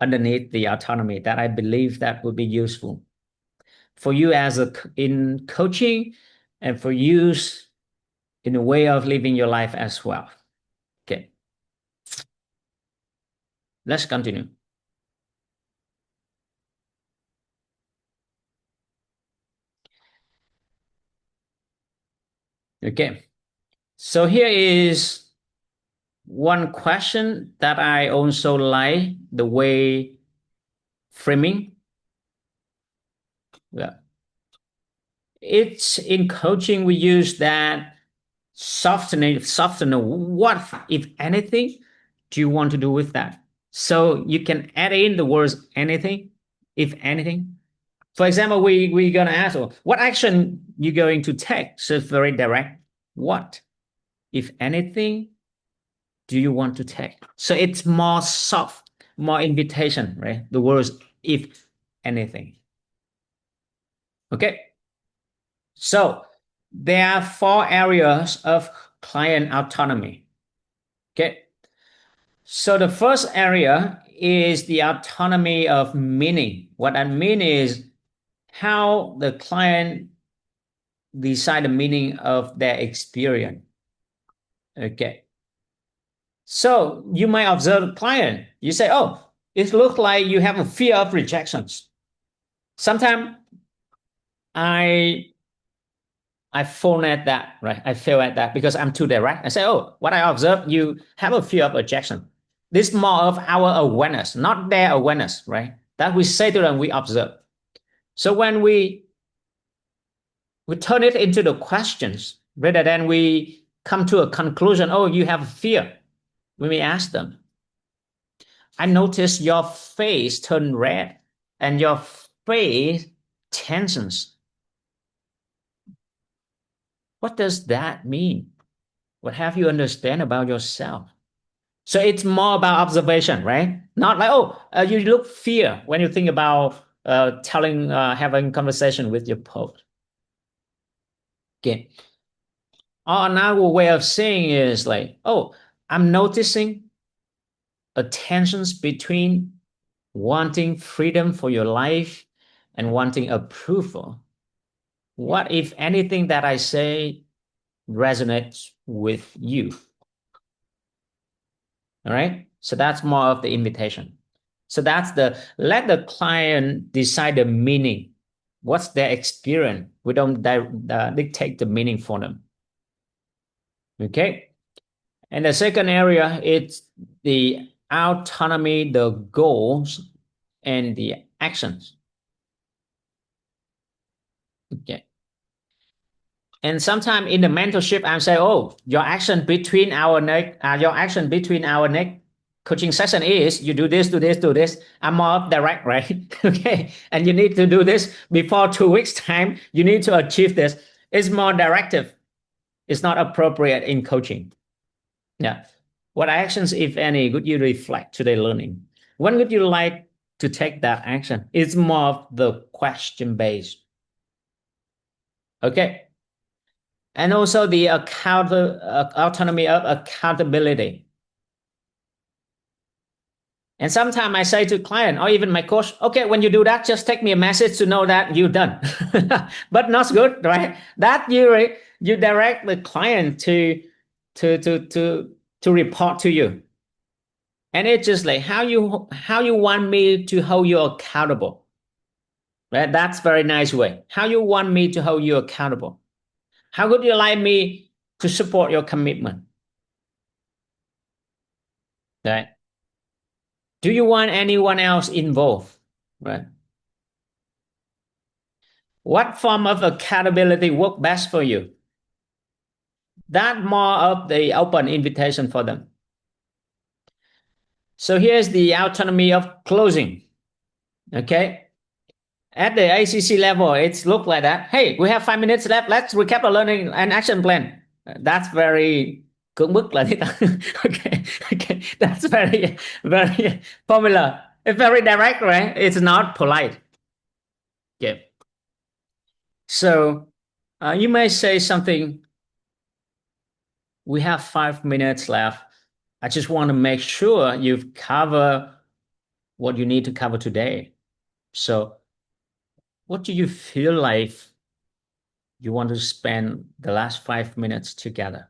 underneath the autonomy that I believe that will be useful for you in coaching and for use in a way of living your life as well. Okay, let's continue. Okay, so here is one question that I also like the way framing. Yeah. It's in coaching, we use that softening. What, if anything, do you want to do with that? So you can add in the words anything, if anything. For example, we're going to ask, what action you going to take? So it's very direct. What, if anything, do you want to take? So it's more soft, more invitation, right? The words, if anything. Okay. So there are 4 areas of client autonomy. Okay. So the first area is the autonomy of meaning. What I mean is how the client decide the meaning of their experience. Okay. So you might observe the client. You say, oh, it looks like you have a fear of rejections. Sometimes I fail at that, right? I fail at that because I'm too direct. I say, oh, what I observe, you have a fear of rejection. This is more of our awareness, not their awareness, right? That we say to them, we observe. So when we turn it into the questions, rather than we come to a conclusion, oh, you have fear. When we ask them, I notice your face turn red and your face tensions. What does that mean? What have you understand about yourself? So it's more about observation, right? Not like, oh, you look fear when you think about having conversation with your post. Okay. Another way of saying is like, oh, I'm noticing a tensions between wanting freedom for your life and wanting approval. What, if anything, that I say resonates with you? All right. So that's more of the invitation. So that's let the client decide the meaning. What's their experience? We don't dictate the meaning for them. Okay. And the second area, it's the autonomy, the goals, and the actions. Okay. And sometimes in the mentorship, I'm saying, oh, your action between our next coaching session is you do this, do this, do this. I'm more direct, right? Okay. And you need to do this before 2 weeks' time. You need to achieve this. It's more directive. It's not appropriate in coaching. Yeah. What actions, if any, would you reflect today learning? When would you like to take that action? It's more of the question based. Okay. and also the autonomy of accountability. And sometimes I say to client or even my coach, okay, when you do that, just take me a message to know that you're done. But not good, right? That you direct the client to report to you. And it's just like how you want me to hold you accountable. Right? That's very nice way. How you want me to hold you accountable. How would you like me to support your commitment? Right? Do you want anyone else involved? Right? What form of accountability work best for you? That more of the open invitation for them. So here's the autonomy of closing. Okay. At the ACC level, it's look like that. Hey, we have 5 minutes left. Let's recap the learning and action plan. That's very cưỡng bức là thế ta. Okay. Okay. That's very, very popular. It's very direct, right? It's not polite. Okay. So you may say something. We have 5 minutes left. I just want to make sure you've covered what you need to cover today. So what do you feel like you want to spend the last 5 minutes together?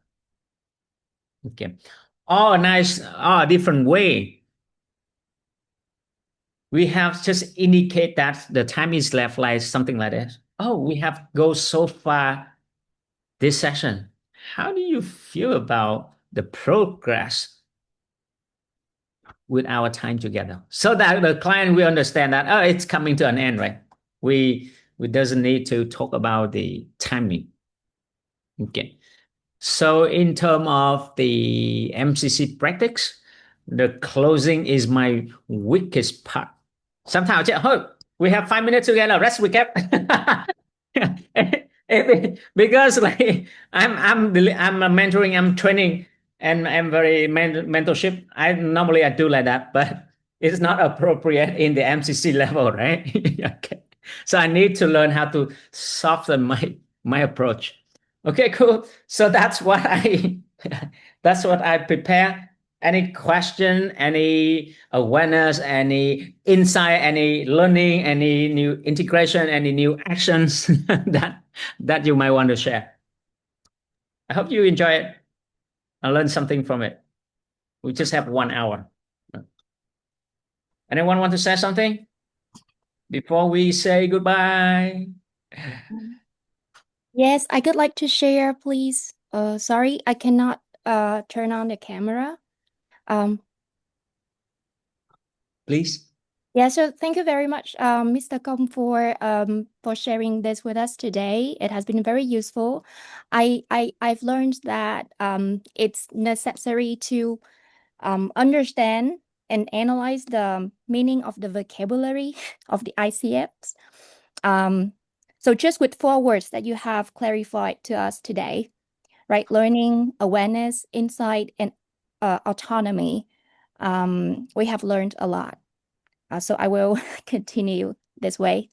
Okay. Oh, nice. Oh, different way. We have just indicate that the time is left like something like this. Oh, we have go so far this session. How do you feel about the progress with our time together? So that the client will understand that, oh, it's coming to an end, right? We doesn't need to talk about the timing. Okay. So in terms of the MCC practice, the closing is my weakest part. Sometimes, oh, we have 5 minutes together. Let's recap. Because like I'm mentoring, I'm training, and I'm very mentorship. I do like that, but it's not appropriate in the MCC level, right? Okay. So I need to learn how to soften my approach. Okay, cool. So that's what I prepare. Any question, any awareness, any insight, any learning, any new integration, any new actions that you might want to share. I hope you enjoy it and learn something from it. We just have 1 hour. Anyone want to say something before we say goodbye? Yes, I would like to share, please. Sorry, I cannot turn on the camera. Please. Yeah, so thank you very much, Mr. Cong, for sharing this with us today. It has been very useful. I've learned that it's necessary to understand and analyze the meaning of the vocabulary of the ICFs. So just with 4 words that you have clarified to us today, right? Learning, awareness, insight, and autonomy. We have learned a lot. So I will continue this way.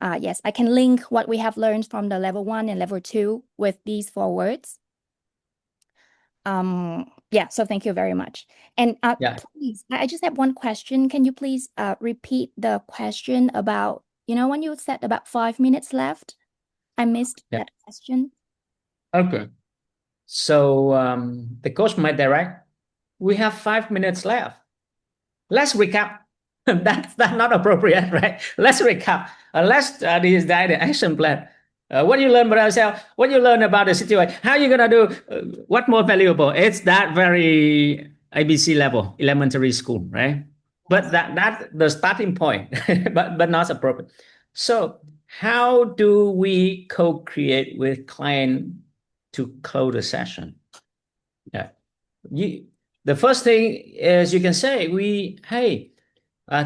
Yes, I can link what we have learned from the level 1 and level 2 with these 4 words. Yeah, so thank you very much. And please, I just have one question. Can you please repeat the question about, when you said about 5 minutes left? I missed that question. Okay. So the coach might direct, we have 5 minutes left. Let's recap. That's not appropriate, right? Let's recap. Let's decide the action plan. What you learn about yourself, what you learn about the situation, how you're going to do, what more valuable. It's that very ABC level, elementary school, right? But that's the starting point, but not appropriate. So how do we co-create with client to close the session? Yeah. The first thing is you can say,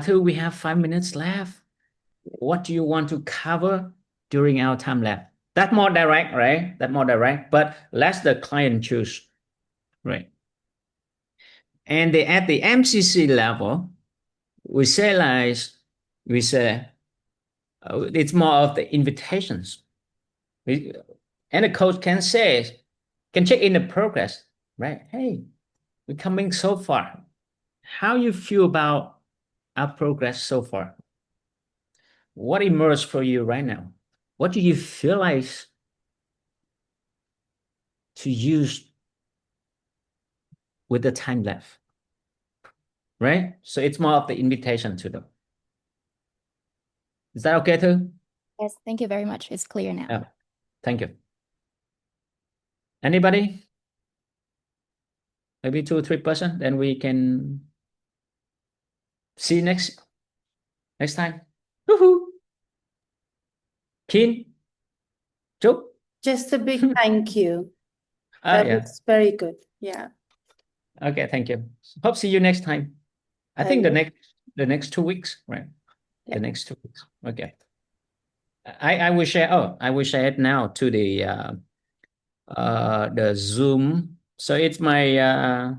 till we have 5 minutes left. What do you want to cover during our time left? That's more direct, right? That's more direct, but let the client choose, right? And at the MCC level, we say it's more of the invitations. And the coach can check in the progress, right? Hey, we're coming so far. How you feel about our progress so far? What emerged for you right now? What do you feel like to use with the time left? Right? So it's more of the invitation to them. Is that okay too? Yes, thank you very much. It's clear now. Yeah. Thank you. Anybody? Maybe 2 or 3%, then we can see next time. Woohoo! Keen? Chúc? Just a big thank you. That Yeah. was very good. Yeah. Okay, thank you. Hope see you next time. I think the next 2 weeks, right? Yeah. The next 2 weeks. Okay. I will share. I will share it now to the Zoom. So it's my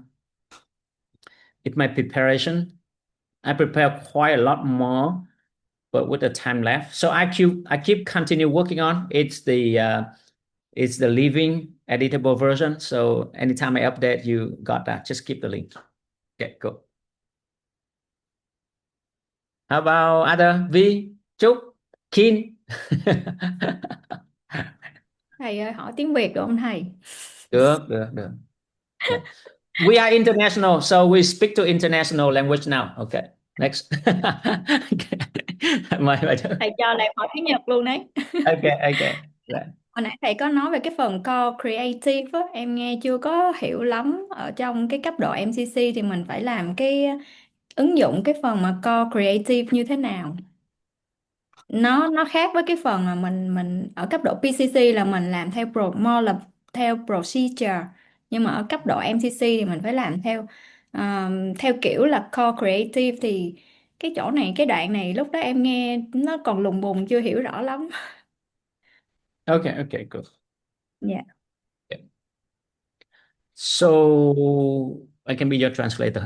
preparation. I prepare quite a lot more, but with the time left. So I keep continue working on. It's the living editable version. So anytime I update, you got that. Just keep the link. Okay, go. How about other V, Trúc, Keen? Thầy ơi, hỏi tiếng Việt được không thầy? Được. Yeah. We are international, so we speak to international language now. Okay, next. Thầy cho lại hỏi tiếng Nhật luôn đấy. Okay. Right. Hồi nãy thầy có nói về cái phần core creative á, em nghe chưa có hiểu lắm. Ở trong cái cấp độ MCC thì mình phải làm cái ứng dụng cái phần mà core creative như thế nào? Nó khác với cái phần mà mình ở cấp độ PCC là mình làm theo more là theo procedure, nhưng mà ở cấp độ MCC thì mình phải làm theo kiểu là core creative. Thì cái chỗ này, cái đoạn này lúc đó em nghe nó còn lùng bùng, chưa hiểu rõ lắm. Okay, good. Dạ. So I can be your translator.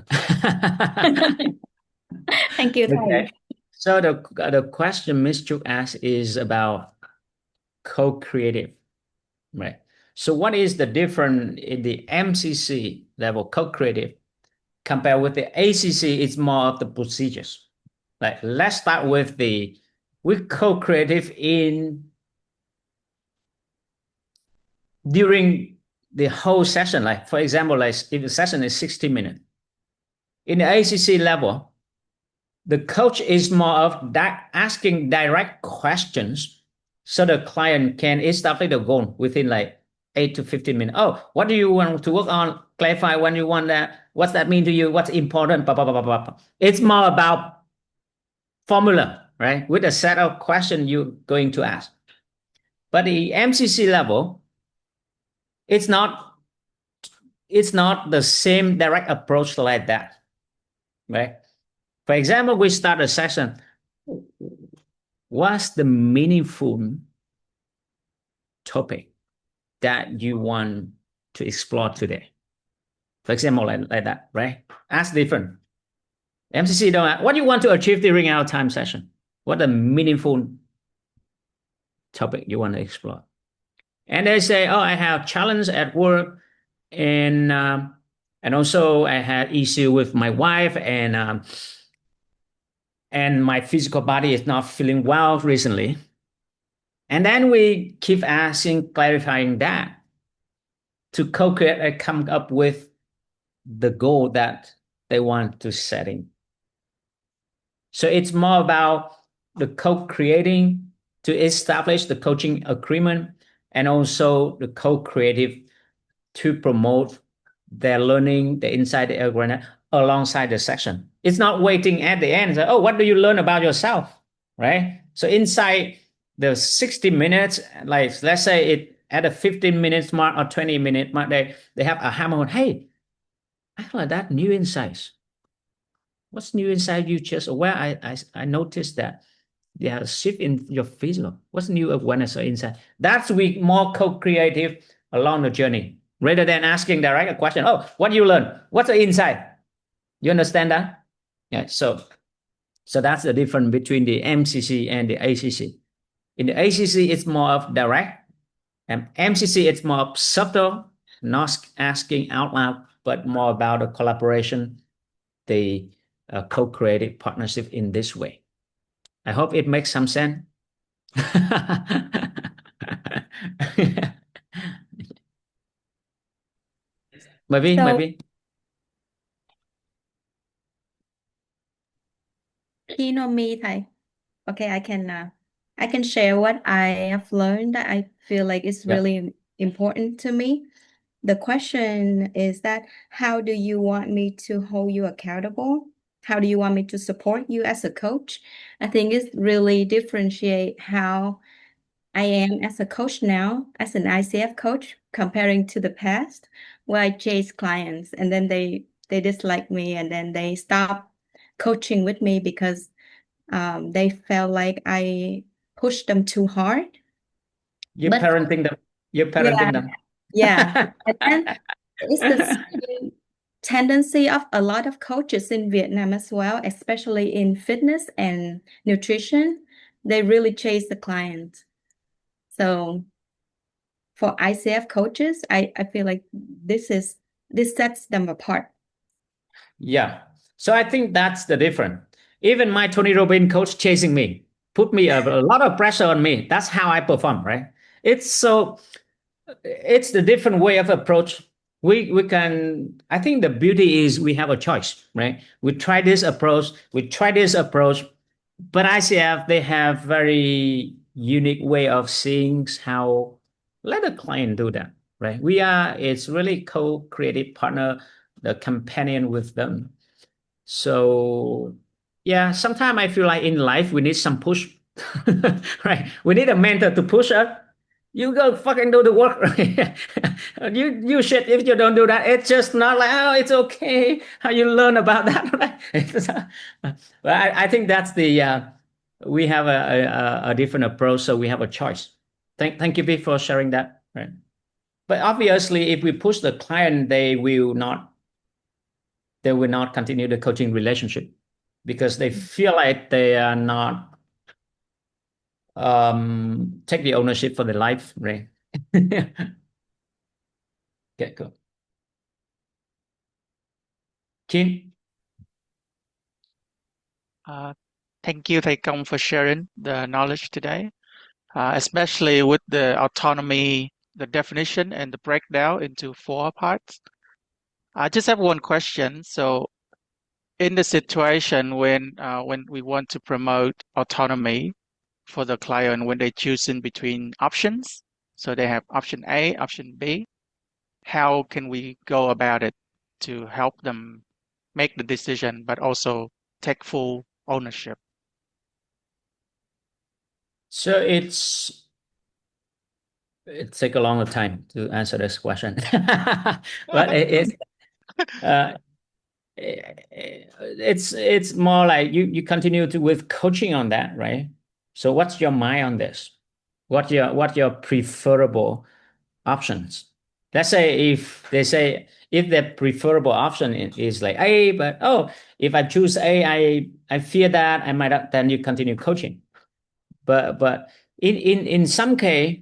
Thank you thầy. Okay. So the question Ms. Trúc asked is about co-creative, right? So what is the difference in the MCC level co-creative compared with the ACC? It's more of the procedures. Like let's start with co-creative during the whole session. Like for example, like if the session is 60 minutes, in the ACC level, the coach is more of asking direct questions so the client can establish the goal within like 8 to 15 minutes. Oh, what do you want to work on? Clarify when you want that. What's that mean to you? What's important? Blah, blah, blah, blah, blah. It's more about formula, right? With a set of questions you're going to ask. But the MCC level, it's not the same direct approach like that, right? For example, we start a session. What's the meaningful topic that you want to explore today? For example, like that, right? Ask different. MCC don't ask, what do you want to achieve during our time session? What a meaningful topic you want to explore? And they say, oh, I have challenge at work, and also I had issue with my wife, and my physical body is not feeling well recently. And then we keep asking, clarifying that to co-create and come up with the goal that they want to set in. So it's more about the co-creating to establish the coaching agreement, and also the co-creative to promote their learning, the inside the agreement alongside the section. It's not waiting at the end. So, oh, what do you learn about yourself, right? So inside the 60 minutes, like let's say it at a 15 minutes mark or 20-minute mark, they have a hammer on, hey, I like that new insights. What's new insight you just aware? I noticed that there are a shift in your physical. What's new awareness or insight? That's we more co-creative along the journey rather than asking direct a question. Oh, what do you learn? What's the insight? You understand that? Yeah. So that's the difference between the MCC and the ACC. In the ACC, it's more of direct, And MCC, it's more subtle, not asking out loud, but more about a collaboration, the co-creative partnership in this way. I hope it makes some sense. Maybe, So, maybe. you know me, Thầy. Okay, I can share what I have learned that I feel like is Yeah. really important to me. The question is that how do you want me to hold you accountable? How do you want me to support you as a coach? I think it's really differentiate how I am as a coach now, as an ICF coach, comparing to the past, where I chase clients and then they dislike me and then they stop coaching with me because they felt like I pushed them too hard. You're But parenting them. You're yeah, parenting them. yeah. And then it's the same tendency of a lot of coaches in Vietnam as well, especially in fitness and nutrition. They really chase the client. So for ICF coaches, I feel like this sets them apart. Yeah. So I think that's the difference. Even my Tony Robbins coach chasing me, put me a lot of pressure on me. That's how I perform, right? It's the different way of approach. We can, I think the beauty is we have a choice, right? We try this approach, but ICF, they have very unique way of seeing how let a client do that, right? It's really co-creative partner, the companion with them. So yeah, sometimes I feel like in life we need some push, right? We need a mentor to push us. You go fucking do the work, right? you shit if you don't do that. It's just not like, oh, it's okay. How you learn about that, right? But I think that's we have a different approach, so we have a choice. Thank you, Vic, for sharing that, right? But obviously, if we push the client, they will not continue the coaching relationship because they feel like they are not take the ownership for their life, right? Okay, cool. Kim. Thank you, Thầy Cong, for sharing the knowledge today, especially with the autonomy, the definition, and the breakdown into 4 parts. I just have one question. So, in the situation when we want to promote autonomy for the client, when they choose in between options, so they have option A, option B, how can we go about it to help them make the decision, but also take full ownership? So it take a longer time to answer this question, but uh, it's more like you continue to with coaching on that, right? So what's your mind on this? What your preferable options? Let's say if the preferable option is like A, but if I choose A, I fear that I might not, then you continue coaching. But in some case,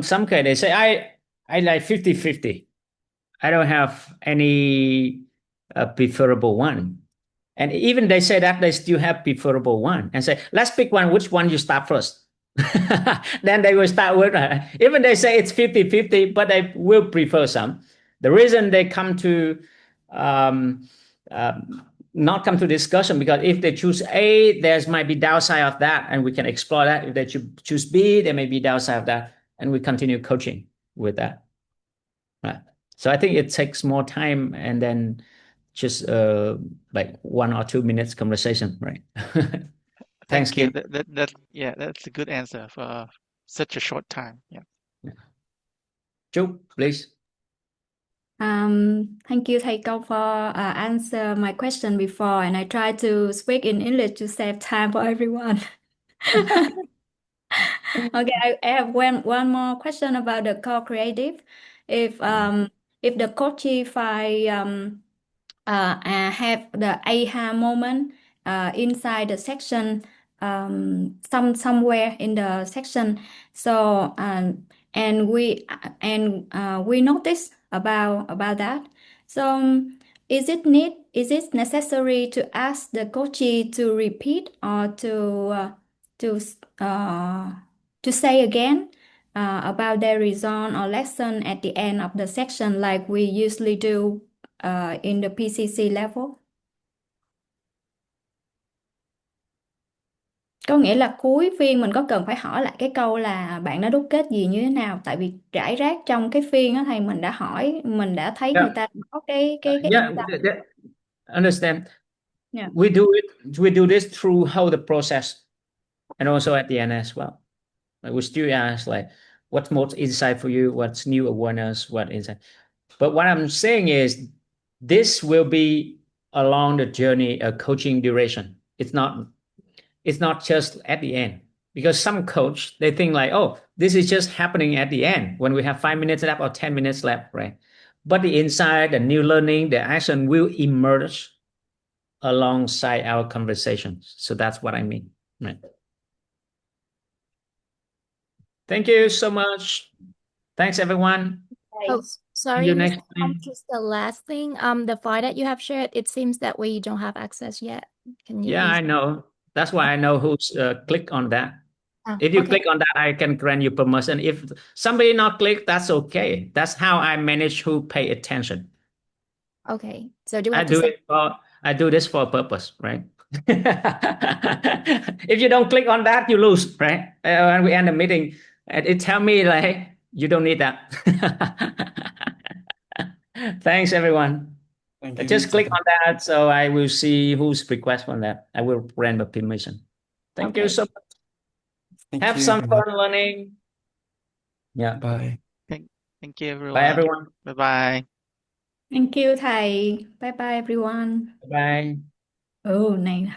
some case they say I like 50-50. I don't have any preferable one. And even they say that they still have preferable one and say, let's pick one, which one you start first. Then they will start with, even they say it's 50-50, but they will prefer some. The reason they come to um, not come to discussion because if they choose A, there's might be downside of that, and we can explore that. If they choose B, there may be downside of that, and we continue coaching with that. Right. So I think it takes more time and then just like 1 or 2 minutes conversation, right? Thanks, Thank you. Kim. Yeah, that's a good answer for such a short time. Yeah. Chu, please. Thank you, Thầy Cong, for answer my question before, and I try to speak in English to save time for everyone. Okay, I have one more question about the core creative. If the coachee have the aha moment inside the section somewhere in the section, so and we notice about that. So is it necessary to ask the coachee to repeat or to say again about their result or lesson at the end of the section like we usually do in the PCC level? Có nghĩa là cuối phiên mình có cần phải hỏi lại cái câu là bạn đã đúc kết gì như thế nào, tại vì rải rác trong cái phiên á thầy, mình đã hỏi, mình đã thấy người ta có cái Yeah, insight. understand. Yeah. We do this through how the process, and also at the end as well. Like we still ask like, what's most insight for you? What's new awareness? What insight? But what I'm saying is, this will be along the journey of coaching duration. It's not just at the end, because some coach, they think like, oh, this is just happening at the end when we have 5 minutes left or 10 minutes left, right? But the insight, the new learning, the action will emerge alongside our conversations. So that's what I mean, right? Thank you so much. Thanks, everyone. Oh, See sorry, you Mr. next Tom, time. just the last thing. The file that you have shared, it seems that we don't have access yet. Can you Yeah, please? I know. That's why I know who's click on that. Oh, If you okay. click on that, I can grant you permission. If somebody not click, that's okay. That's how I manage who pay attention. Okay. So do we I have to do say? it for I do this for a purpose, right? If you don't click on that, you lose, right? When we end the meeting, it tell me like you don't need that. Thanks, everyone. Thank you, Just Mr. click Tom. on that, so I will see whose request on that. I will grant the permission. Thank you Okay. so much. Thank Have you, some everyone. fun learning. Yeah. Bye. Thank you, Bye, everyone. everyone. Bye bye. Thank you thầy. Bye bye everyone. Bye. Oh này.